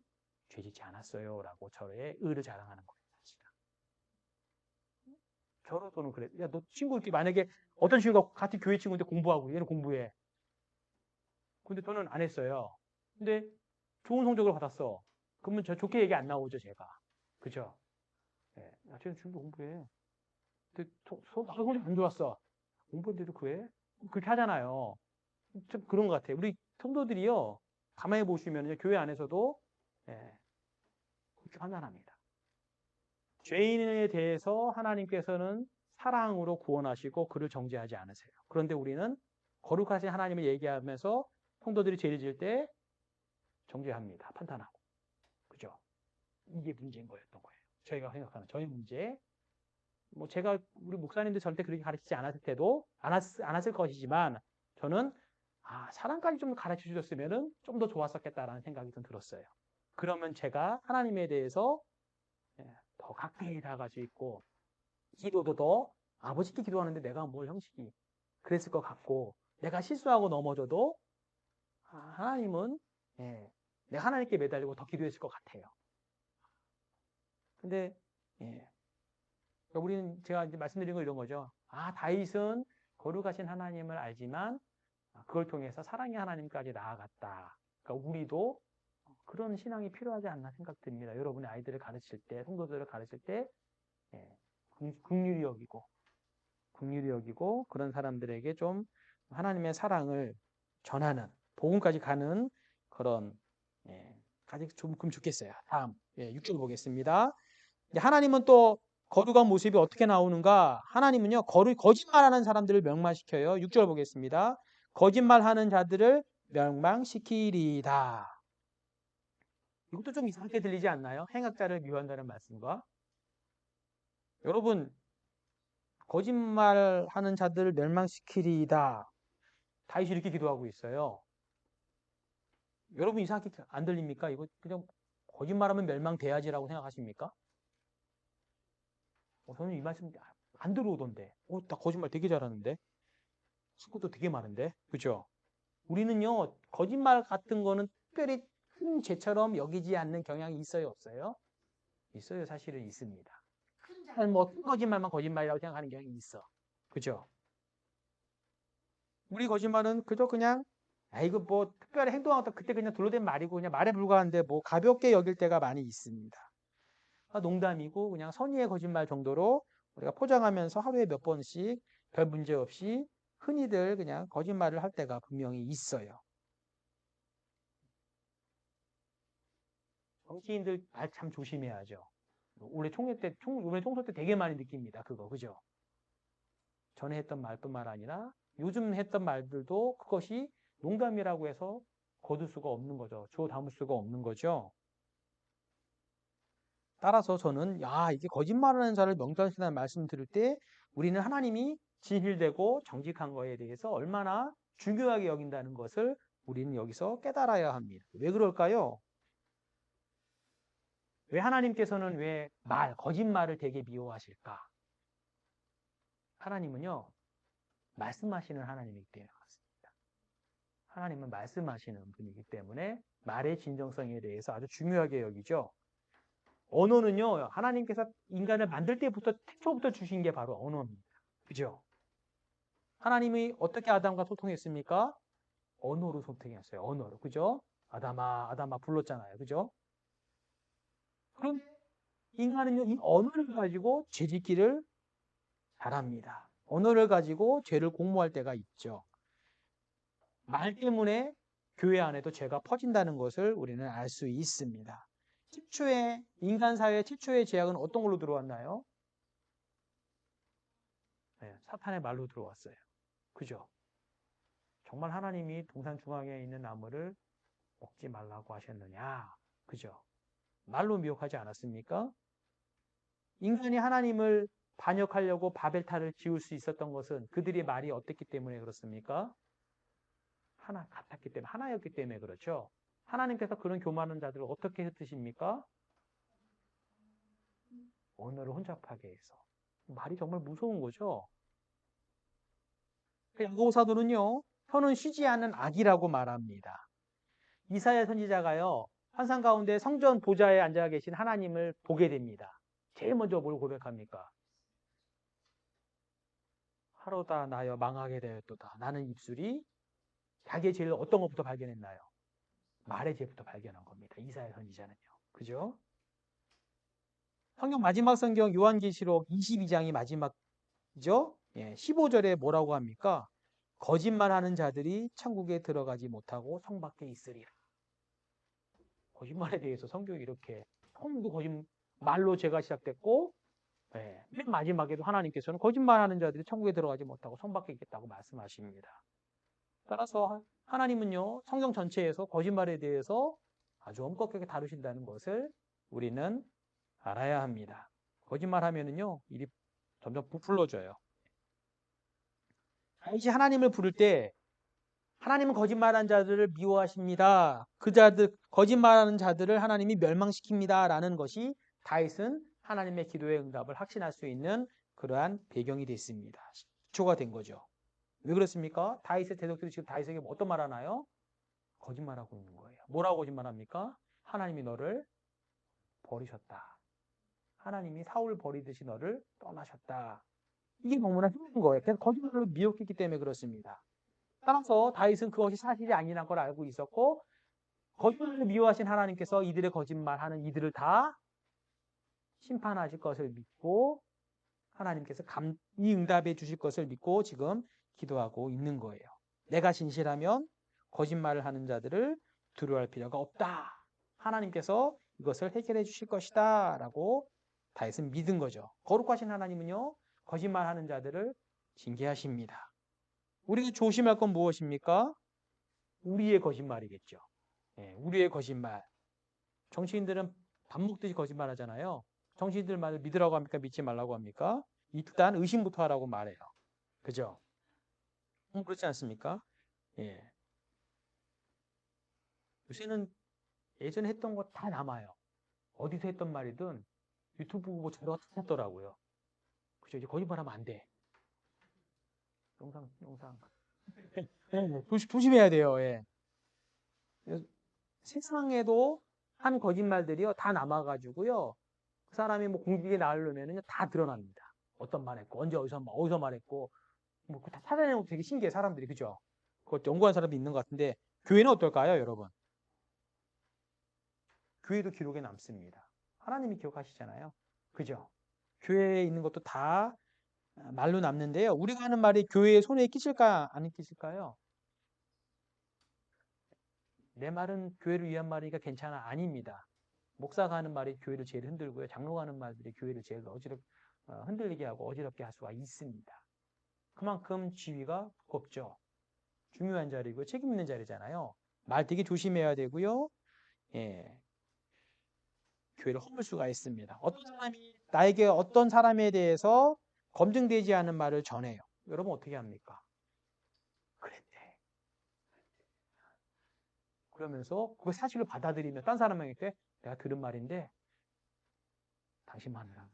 죄짓지 않았어요. 라고 저의 의를 자랑하는 거예요. 저는 그래. 야, 너 친구 이렇게 만약에 어떤 친구가 같은 교회 친구인데 공부하고, 얘는 공부해. 근데 저는 안 했어요. 근데 좋은 성적을 받았어. 그러면 좋게 얘기 안 나오죠, 제가. 그죠? 예. 야, 쟤는 친구 공부해. 근데 나도 성적 안 좋았어. 공부했는데도 그래? 그렇게 하잖아요. 좀 그런 것 같아요. 우리 성도들이요, 가만히 보시면 교회 안에서도 예, 그렇게 판단합니다. 죄인에 대해서 하나님께서는 사랑으로 구원하시고 그를 정죄하지 않으세요. 그런데 우리는 거룩하신 하나님을 얘기하면서 성도들이 죄를 지을 때 정죄합니다. 판단하고. 그죠? 이게 문제인 거였던 거예요. 저희가 생각하는 저희 문제. 제가 우리 목사님들 절대 그렇게 가르치지 않았을 것이지만 저는 사랑까지 좀 가르쳐 주셨으면 좀 더 좋았었겠다라는 생각이 좀 들었어요. 그러면 제가 하나님에 대해서 더 가까이 다가갈 수 있고 기도도 더 아버지께 기도하는데 내가 뭘 형식이 그랬을 것 같고 내가 실수하고 넘어져도 하나님은 내가 하나님께 매달리고 더 기도했을 것 같아요. 근데 예. 그러니까 우리는 제가 이제 말씀드린 거 이런 거죠. 아, 다윗은 거룩하신 하나님을 알지만 그걸 통해서 사랑의 하나님까지 나아갔다. 그러니까 우리도 그런 신앙이 필요하지 않나 생각됩니다. 여러분의 아이들을 가르칠 때, 성도들을 가르칠 때 예, 긍휼히 여기고 그런 사람들에게 좀 하나님의 사랑을 전하는 복음까지 가는 그런 가지 조금 좋겠어요. 다음 6절 보겠습니다. 하나님은 또 거룩한 모습이 어떻게 나오는가? 하나님은요 거짓말하는 사람들을 멸망시켜요. 6절 보겠습니다. 거짓말하는 자들을 멸망시키리다. 이것도 좀 이상하게 들리지 않나요? 행악자를 미워한다는 말씀과 여러분 거짓말하는 자들을 멸망시키리다. 다윗이 이렇게 기도하고 있어요. 여러분 이상하게 안 들립니까? 이거 그냥 거짓말하면 멸망돼야지라고 생각하십니까? 저는 이 말씀 안 들어오던데. 나 거짓말 되게 잘하는데. 친구도 되게 많은데. 그죠? 우리는요, 거짓말 같은 거는 특별히 큰 죄처럼 여기지 않는 경향이 있어요, 없어요? 있어요, 사실은 있습니다. 큰 거짓말만 거짓말이라고 생각하는 경향이 있어. 그죠? 우리 거짓말은 그저 그냥 이거 뭐 특별히 행동하다 그때 그냥 둘러댄 말이고 그냥 말에 불과한데 뭐 가볍게 여길 때가 많이 있습니다. 농담이고 그냥 선의의 거짓말 정도로 우리가 포장하면서 하루에 몇 번씩 별 문제 없이 흔히들 그냥 거짓말을 할 때가 분명히 있어요. 정치인들 말 참 조심해야죠. 올해 총선 때 되게 많이 느낍니다. 그거 그죠? 전에 했던 말뿐만 아니라 요즘 했던 말들도 그것이 농담이라고 해서 거둘 수가 없는 거죠. 주워 담을 수가 없는 거죠. 따라서 저는 이게 거짓말하는 자를 명단신다는 말씀 들을 때 우리는 하나님이 진실되고 정직한 거에 대해서 얼마나 중요하게 여긴다는 것을 우리는 여기서 깨달아야 합니다. 왜 그럴까요? 왜 하나님께서는 왜 거짓말을 되게 미워하실까? 하나님은요, 말씀하시는 하나님이기 때문에 그렇습니다. 하나님은 말씀하시는 분이기 때문에 말의 진정성에 대해서 아주 중요하게 여기죠. 언어는요, 하나님께서 인간을 만들 때부터, 태초부터 주신 게 바로 언어입니다. 그죠? 하나님이 어떻게 아담과 소통했습니까? 언어로 소통했어요. 언어로. 그죠? 아담아, 아담아 불렀잖아요. 그죠? 그럼 인간은요, 이 언어를 가지고 죄짓기를 잘합니다. 언어를 가지고 죄를 공모할 때가 있죠. 말 때문에 교회 안에도 죄가 퍼진다는 것을 우리는 알 수 있습니다. 인간 사회의 최초의 죄악은 어떤 걸로 들어왔나요? 사탄의 말로 들어왔어요. 그죠? 정말 하나님이 동산 중앙에 있는 나무를 먹지 말라고 하셨느냐? 그죠? 말로 미혹하지 않았습니까? 인간이 하나님을 반역하려고 바벨탑을 지을 수 있었던 것은 그들의 말이 어땠기 때문에 그렇습니까? 하나였기 때문에 그렇죠. 하나님께서 그런 교만한 자들을 어떻게 흩으십니까? 언어를 혼잡하게 해서. 말이 정말 무서운 거죠. 야고보 사도는요, 혀는 쉬지 않는 악이라고 말합니다. 이사야 선지자가요, 환상 가운데 성전 보좌에 앉아 계신 하나님을 보게 됩니다. 제일 먼저 뭘 고백합니까? 하루다 나여 망하게 되었도다. 나는 입술이 자기의 죄를 어떤 것부터 발견했나요? 말의 죄부터 발견한 겁니다. 이사야 선지자는요. 그죠? 마지막 성경 요한계시록 22장이 마지막이죠? 15절에 뭐라고 합니까? 거짓말하는 자들이 천국에 들어가지 못하고 성 밖에 있으리라. 거짓말에 대해서 성경이 이렇게 말로 죄가 시작됐고 맨 마지막에도 하나님께서는 거짓말하는 자들이 천국에 들어가지 못하고 성 밖에 있겠다고 말씀하십니다. 따라서 하나님은요 성경 전체에서 거짓말에 대해서 아주 엄격하게 다루신다는 것을 우리는 알아야 합니다. 거짓말하면은요 일이 점점 부풀러져요. 다윗이 하나님을 부를 때 하나님은 거짓말하는 자들을 미워하십니다. 거짓말하는 자들을 하나님이 멸망시킵니다. 라는 것이 다윗은 하나님의 기도의 응답을 확신할 수 있는 그러한 배경이 됐습니다. 기초가 된 거죠. 왜 그렇습니까? 다윗의 대적들이 지금 다윗에게 어떤 말 하나요? 거짓말하고 있는 거예요. 뭐라고 거짓말합니까? 하나님이 너를 버리셨다. 하나님이 사울 버리듯이 너를 떠나셨다. 이게 너무나 힘든 거예요. 그래서 거짓말로 미혹했기 때문에 그렇습니다. 따라서 다윗은 그것이 사실이 아니라는 걸 알고 있었고 거짓말로 미워하신 하나님께서 이들의 거짓말하는 이들을 다 심판하실 것을 믿고 하나님께서 이 응답해 주실 것을 믿고 지금 기도하고 있는 거예요. 내가 진실하면 거짓말을 하는 자들을 두려워할 필요가 없다. 하나님께서 이것을 해결해 주실 것이다 라고 다윗은 믿은 거죠. 거룩하신 하나님은요 거짓말하는 자들을 징계하십니다. 우리가 조심할 건 무엇입니까? 우리의 거짓말이겠죠. 우리의 거짓말. 정치인들은 밥 먹듯이 거짓말 하잖아요. 정치인들 말을 믿으라고 합니까? 믿지 말라고 합니까? 일단 의심부터 하라고 말해요. 그죠? 그렇지 않습니까? 예. 요새는 예전에 했던 거 다 남아요. 어디서 했던 말이든 유튜브 보고 자료가 다 찾더라고요. 그죠? 이제 거짓말하면 안 돼. 영상. 조심해야 돼요. 예. 세상에도 한 거짓말들이요 다 남아가지고요. 그 사람이 뭐 공직에 나오려면은 다 드러납니다. 어떤 말했고 언제 어디서 말했고 뭐 다 찾아내는 것도 되게 신기해 사람들이 그죠? 그거 연구한 사람도 있는 것 같은데 교회는 어떨까요, 여러분? 교회도 기록에 남습니다. 하나님이 기억하시잖아요. 그죠? 교회에 있는 것도 다 말로 남는데요. 우리가 하는 말이 교회에 손에 끼칠까 안 끼칠까요? 내 말은 교회를 위한 말이니까 괜찮아. 아닙니다. 목사가 하는 말이 교회를 제일 흔들고요. 장로가 하는 말들이 교회를 제일 흔들리게 하고 어지럽게 할 수가 있습니다. 그만큼 지위가 무겁죠. 중요한 자리고 책임 있는 자리잖아요. 말 되게 조심해야 되고요. 예. 교회를 허물 수가 있습니다. 어떤 사람이 나에게 어떤 사람에 대해서 검증되지 않은 말을 전해요. 여러분 어떻게 합니까? 그랬대. 그러면서 그 사실을 받아들이면 딴 사람에게 내가 들은 말인데 당신만 알아.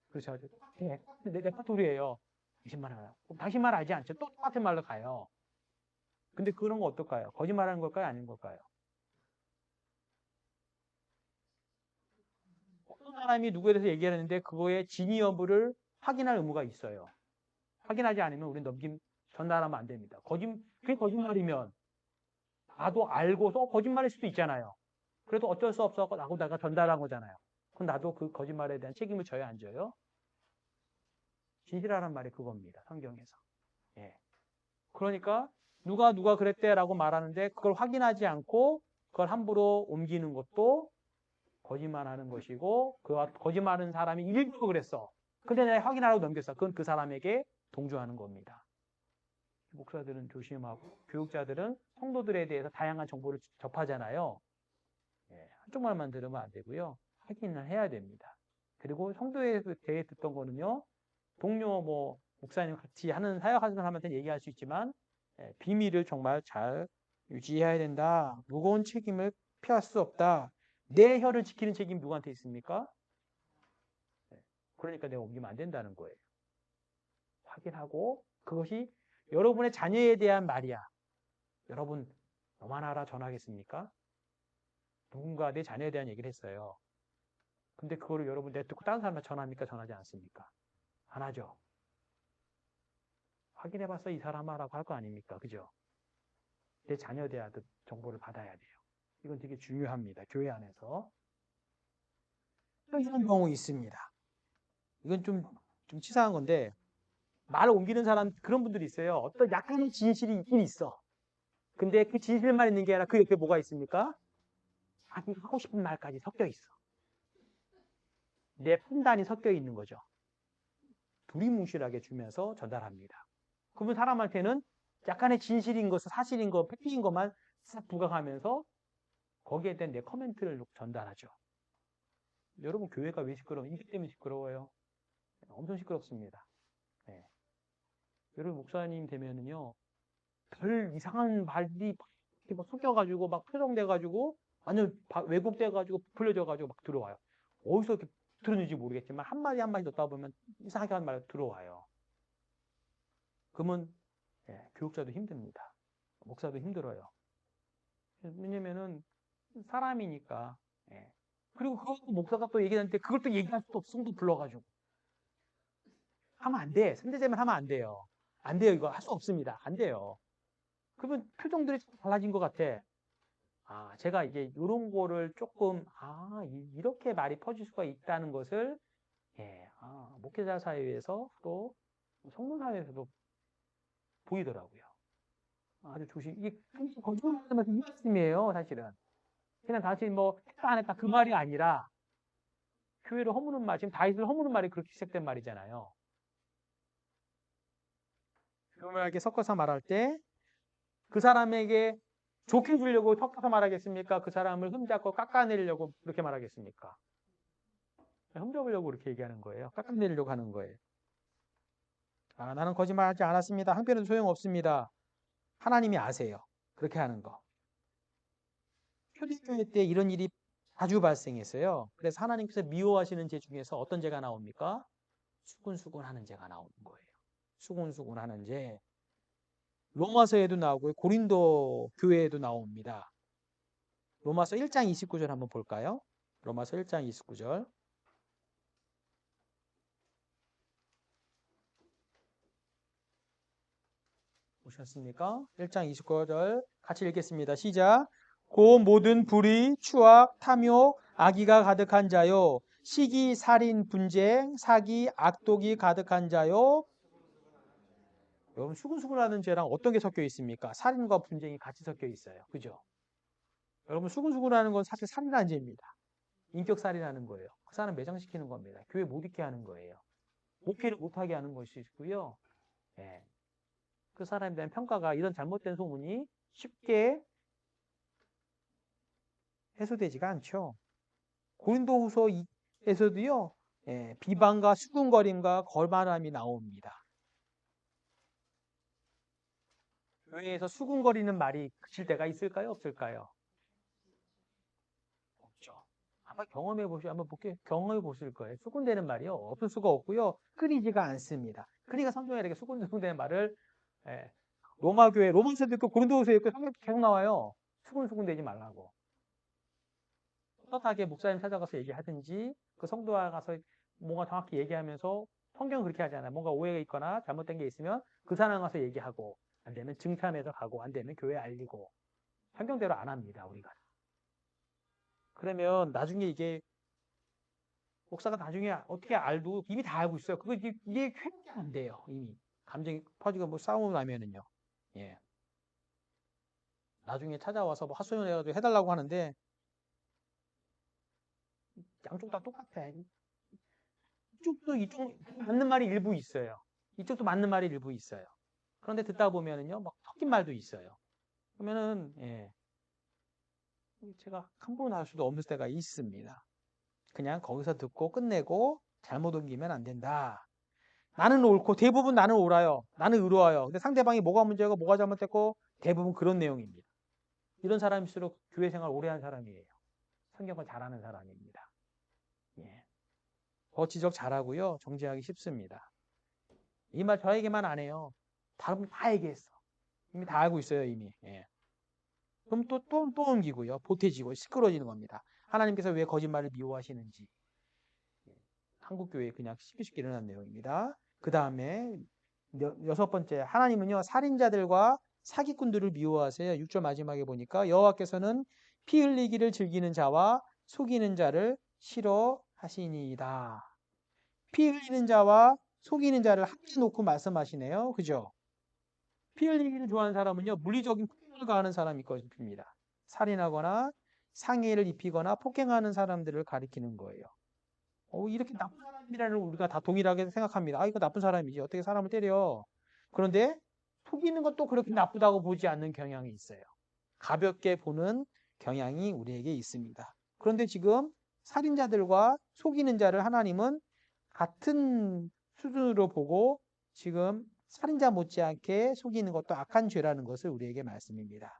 그렇죠. 내 레파토리예요. 당신만 알아. 당신 말 알지 않죠? 또 똑같은 말로 가요. 근데 그런 거 어떨까요? 거짓말하는 걸까요? 아닌 걸까요? 어떤 사람이 누구에 대해서 얘기하는데 그거의 진위 여부를 확인할 의무가 있어요. 확인하지 않으면 우리는 전달하면 안 됩니다. 그게 거짓말이면 나도 알고서 거짓말일 수도 있잖아요. 그래도 어쩔 수 없어 하고 내가 전달한 거잖아요. 그럼 나도 그 거짓말에 대한 책임을 져야 안 져요? 진실하란 말이 그겁니다. 성경에서. 예. 그러니까 누가 그랬대라고 말하는데 그걸 확인하지 않고 그걸 함부로 옮기는 것도 거짓말하는 것이고 그 거짓말하는 사람이 일부러 그랬어. 근데 내가 확인하라고 넘겼어. 그건 그 사람에게 동조하는 겁니다. 목사들은 조심하고 교육자들은 성도들에 대해서 다양한 정보를 접하잖아요. 한쪽 말만 들으면 안 되고요. 확인을 해야 됩니다. 그리고 성도에 대해 듣던 거는요. 동료 목사님 같이 하는 사역하는 사람한테 얘기할 수 있지만 비밀을 정말 잘 유지해야 된다. 무거운 책임을 피할 수 없다. 내 혀를 지키는 책임이 누구한테 있습니까? 그러니까 내가 옮기면 안 된다는 거예요. 확인하고 그것이 여러분의 자녀에 대한 말이야. 여러분 너만 알아 전하겠습니까? 누군가 내 자녀에 대한 얘기를 했어요. 근데 그거를 여러분 내듣고 다른 사람한테 전합니까? 전하지 않습니까? 안 하죠. 확인해봤어 이 사람아라고 할 거 아닙니까? 그죠? 내 자녀에 대한 정보를 받아야 돼요. 이건 되게 중요합니다. 교회 안에서. 또 이런 경우 있습니다. 이건 좀 치사한 건데 말을 옮기는 사람 그런 분들이 있어요. 어떤 약간의 진실이 있긴 있어. 근데 그 진실만 있는 게 아니라 그 옆에 뭐가 있습니까? 자기가 하고 싶은 말까지 섞여 있어. 내 판단이 섞여 있는 거죠. 두리뭉실하게 주면서 전달합니다. 그분 사람한테는 약간의 진실인 것, 사실인 것, 팩트인 것만 싹 부각하면서 거기에 대한 내 코멘트를 전달하죠. 여러분 교회가 왜 시끄러워요? 이것 때문에 시끄러워요. 엄청 시끄럽습니다. 네. 여러분 목사님 되면은요 별 이상한 말이 막 섞여가지고 막 표정돼가지고 완전 왜곡돼가지고 부풀려져가지고 막 들어와요. 어디서 이렇게 들었는지 모르겠지만 한마디 한마디 넣다 보면 이상하게 하는 말이 들어와요. 그러면 교육자도 힘듭니다. 목사도 힘들어요. 왜냐면은 사람이니까 그리고 그거 목사가 또 얘기하는데 그걸 또 얘기할 수도 없어. 성도 불러가지고. 하면 안 돼. 3대제면 하면 안 돼요. 안 돼요. 이거 할 수 없습니다. 안 돼요. 그러면 표정들이 좀 달라진 것 같아. 아, 제가 이제 이런 거를 조금, 이렇게 말이 퍼질 수가 있다는 것을, 목회자 사회에서 또 성도 사회에서도 보이더라고요. 아주 이게 거짓말하면서 이 말씀이에요, 사실은. 그냥 다시 뭐, 했다 안 했다 그 말이 아니라, 교회를 허무는 말, 지금 다윗을 허무는 말이 그렇게 시작된 말이잖아요. 교묘하게 섞어서 말할 때, 그 사람에게 좋게 주려고 섞어서 말하겠습니까? 그 사람을 흠잡고 깎아내리려고 그렇게 말하겠습니까? 흠잡으려고 그렇게 얘기하는 거예요. 깎아내리려고 하는 거예요. 나는 거짓말하지 않았습니다. 한편은 소용없습니다. 하나님이 아세요. 그렇게 하는 거. 초대교회 때 이런 일이 자주 발생했어요. 그래서 하나님께서 미워하시는 죄 중에서 어떤 죄가 나옵니까? 수군수군하는 죄가 나오는 거예요. 수군수군하는 죄. 로마서에도 나오고요. 고린도 교회에도 나옵니다. 로마서 1장 29절 한번 볼까요? 로마서 1장 29절. 보셨습니까? 1장 29절 같이 읽겠습니다. 시작. 그 모든 불의, 추악, 탐욕, 악의가 가득한 자요. 시기, 살인, 분쟁, 사기, 악독이 가득한 자요. 여러분 수군수군하는 죄랑 어떤 게 섞여 있습니까? 살인과 분쟁이 같이 섞여 있어요. 그죠? 여러분 수군수군하는 건 사실 살인한 죄입니다. 인격살인하는 거예요. 그 사람 매장시키는 겁니다. 교회 못 있게 하는 거예요. 목회를 못하게 하는 것이고요. 예. 그 사람에 대한 평가가 이런 잘못된 소문이 쉽게 해소되지가 않죠. 고린도후서에서도요. 비방과 수군거림과 거짓말함이 나옵니다. 교회에서 수군거리는 말이 그칠 때가 있을까요? 없을까요? 없죠. 아마 경험해 보실 거예요. 수군대는 말이요. 없을 수가 없고요. 끊이지가 않습니다. 그러니까 성경에 이렇게 수군수군대는 말을 로마 교회, 로마서도 있고 고린도후서에 있고 성경 계속 나와요. 수군수군대지 말라고. 떳떳하게 목사님 찾아가서 얘기하든지 그 성도와 가서 뭔가 정확히 얘기하면서 성경은 그렇게 하잖아요. 뭔가 오해가 있거나 잘못된 게 있으면 그 사람 가서 얘기하고 안 되면 증찬해서 가고 안 되면 교회에 알리고 성경대로 안 합니다. 우리가. 그러면 나중에 이게 목사가 나중에 어떻게 알도 이미 다 알고 있어요. 그거 이게 회복이 안 돼요. 이미 감정이 퍼지고 뭐 싸우고 나면은요. 예. 나중에 찾아와서 뭐 하소연 해가지고 해달라고 하는데 양쪽 다 똑같아. 이쪽 맞는 말이 일부 있어요. 이쪽도 맞는 말이 일부 있어요. 그런데 듣다 보면은요, 막 섞인 말도 있어요. 그러면은 제가 함부로 나올 수도 없을 때가 있습니다. 그냥 거기서 듣고 끝내고 잘못 옮기면 안 된다. 나는 옳고 대부분 나는 옳아요. 나는 의로워요. 근데 상대방이 뭐가 문제고 뭐가 잘못됐고 대부분 그런 내용입니다. 이런 사람일수록 교회 생활 오래 한 사람이에요. 성경을 잘하는 사람입니다. 예. 지적 잘하고요. 정지하기 쉽습니다. 이 말 저에게만 안 해요. 다른 분 다 얘기했어. 이미 다 알고 있어요, 이미. 예. 그럼 또 옮기고요. 보태지고 시끄러지는 겁니다. 하나님께서 왜 거짓말을 미워하시는지. 한국 교회에 그냥 쉽게 일어난 내용입니다. 그 다음에 여섯 번째, 하나님은요 살인자들과 사기꾼들을 미워하세요. 6절 마지막에 보니까 여호와께서는 피 흘리기를 즐기는 자와 속이는 자를 싫어하시니이다. 피 흘리는 자와 속이는 자를 함께 놓고 말씀하시네요. 그죠? 피 흘리기를 좋아하는 사람은요 물리적인 폭행을 가하는 사람이 것입니다. 살인하거나 상해를 입히거나 폭행하는 사람들을 가리키는 거예요. 이렇게 나쁜 사람이라는 우리가 다 동일하게 생각합니다. 이거 나쁜 사람이지. 어떻게 사람을 때려. 그런데 속이는 것도 그렇게 나쁘다고 보지 않는 경향이 있어요. 가볍게 보는 경향이 우리에게 있습니다. 그런데 지금 살인자들과 속이는 자를 하나님은 같은 수준으로 보고 지금 살인자 못지않게 속이는 것도 악한 죄라는 것을 우리에게 말씀입니다.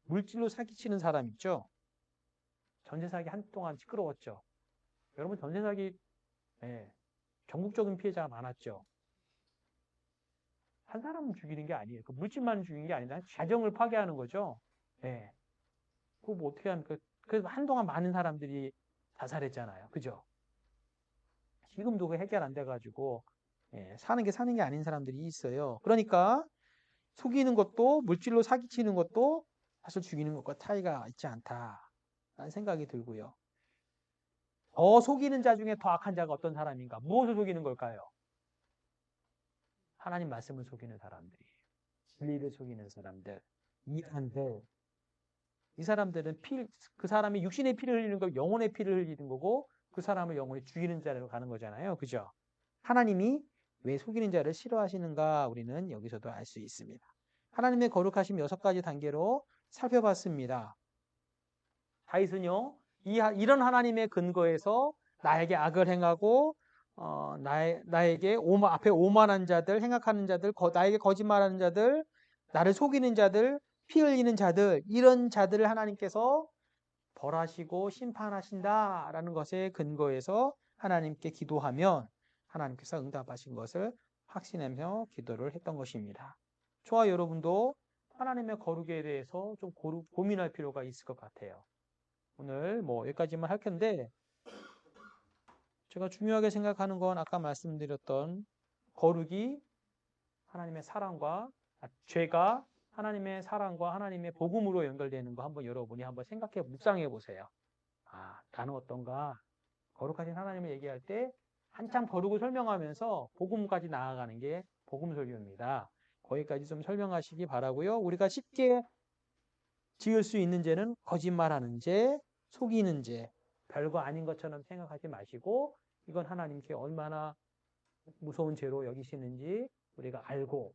물질로 사기치는 사람 있죠? 전세 사기 한동안 시끄러웠죠? 여러분 전세 사기 전국적인 피해자가 많았죠. 한 사람을 죽이는 게 아니에요. 그 물질만 죽이는 게 아니라 가정을 파괴하는 거죠. 그거 뭐 어떻게 합니까? 그래서 한동안 많은 사람들이 자살했잖아요. 그죠? 지금도 그 해결 안 돼가지고 사는 게 아닌 사람들이 있어요. 그러니까 속이는 것도 물질로 사기치는 것도 사실 죽이는 것과 차이가 있지 않다라는 생각이 들고요. 더 속이는 자 중에 더 악한 자가 어떤 사람인가? 무엇을 속이는 걸까요? 하나님 말씀을 속이는 사람들이, 진리를 속이는 사람들, 이단들. 이 사람들은 그 사람이 육신의 피를 흘리는 거, 영혼의 피를 흘리는 거고, 그 사람을 영혼이 죽이는 자로 가는 거잖아요. 그죠? 하나님이 왜 속이는 자를 싫어하시는가 우리는 여기서도 알 수 있습니다. 하나님의 거룩하심 6가지 단계로 살펴봤습니다. 다윗은요, 이런 하나님의 근거에서 나에게 악을 행하고 나에게 앞에 오만한 자들, 행악하는 자들, 나에게 거짓말하는 자들, 나를 속이는 자들, 피 흘리는 자들, 이런 자들을 하나님께서 벌하시고 심판하신다라는 것에 근거해서 하나님께 기도하면 하나님께서 응답하신 것을 확신하며 기도를 했던 것입니다. 저와 여러분도 하나님의 거룩에 대해서 좀 고민할 필요가 있을 것 같아요. 오늘 여기까지만 할 텐데 제가 중요하게 생각하는 건 아까 말씀드렸던 거룩이 하나님의 사랑과 죄가 하나님의 사랑과 하나님의 복음으로 연결되는 거 한번 여러분이 한번 묵상해 보세요. 나는 어떤가? 거룩하신 하나님을 얘기할 때 한참 거룩을 설명하면서 복음까지 나아가는 게 복음 설교입니다. 거기까지 좀 설명하시기 바라고요. 우리가 쉽게 지을 수 있는 죄는 거짓말하는 죄, 속이는 죄, 별거 아닌 것처럼 생각하지 마시고 이건 하나님께 얼마나 무서운 죄로 여기시는지 우리가 알고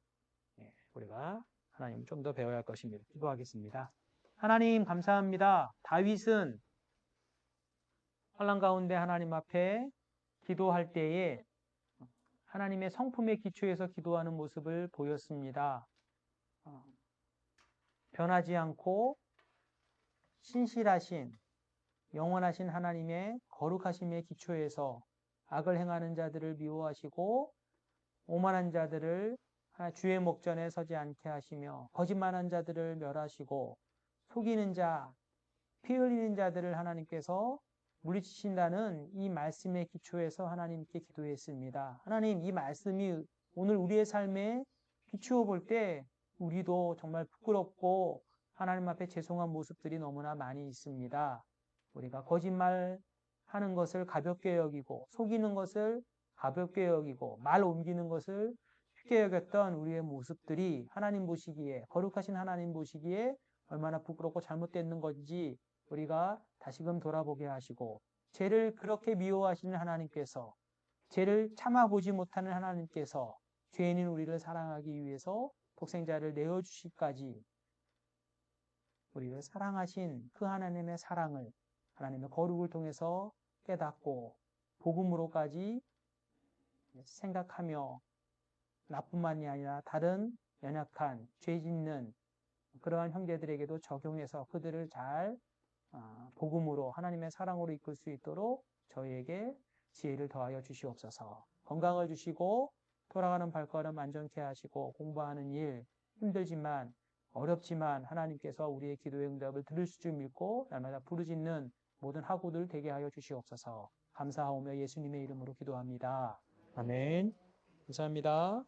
우리가 하나님 좀 더 배워야 할 것입니다. 기도하겠습니다. 하나님 감사합니다. 다윗은 환난 가운데 하나님 앞에 기도할 때에 하나님의 성품에 기초해서 기도하는 모습을 보였습니다. 변하지 않고 신실하신 영원하신 하나님의 거룩하심에 기초해서 악을 행하는 자들을 미워하시고 오만한 자들을 주의 목전에 서지 않게 하시며 거짓말한 자들을 멸하시고 속이는 자, 피 흘리는 자들을 하나님께서 물리치신다는 이 말씀에 기초해서 하나님께 기도했습니다. 하나님, 이 말씀이 오늘 우리의 삶에 비추어 볼 때 우리도 정말 부끄럽고 하나님 앞에 죄송한 모습들이 너무나 많이 있습니다. 우리가 거짓말하는 것을 가볍게 여기고 속이는 것을 가볍게 여기고 말 옮기는 것을 쉽게 여겼던 우리의 모습들이 하나님 보시기에 거룩하신 하나님 보시기에 얼마나 부끄럽고 잘못됐는 건지 우리가 다시금 돌아보게 하시고 죄를 그렇게 미워하시는 하나님께서 죄를 참아보지 못하는 하나님께서 죄인인 우리를 사랑하기 위해서 독생자를 내어주시기까지 우리를 사랑하신 그 하나님의 사랑을 하나님의 거룩을 통해서 깨닫고 복음으로까지 생각하며 나뿐만이 아니라 다른 연약한 죄 짓는 그러한 형제들에게도 적용해서 그들을 잘 복음으로 하나님의 사랑으로 이끌 수 있도록 저희에게 지혜를 더하여 주시옵소서. 건강을 주시고 돌아가는 발걸음 안전케 하시고 공부하는 일 힘들지만 어렵지만 하나님께서 우리의 기도의 응답을 들으실 줄 믿고 날마다 부르짖는 모든 학우들 되게 하여 주시옵소서. 감사하오며 예수님의 이름으로 기도합니다. 아멘. 감사합니다.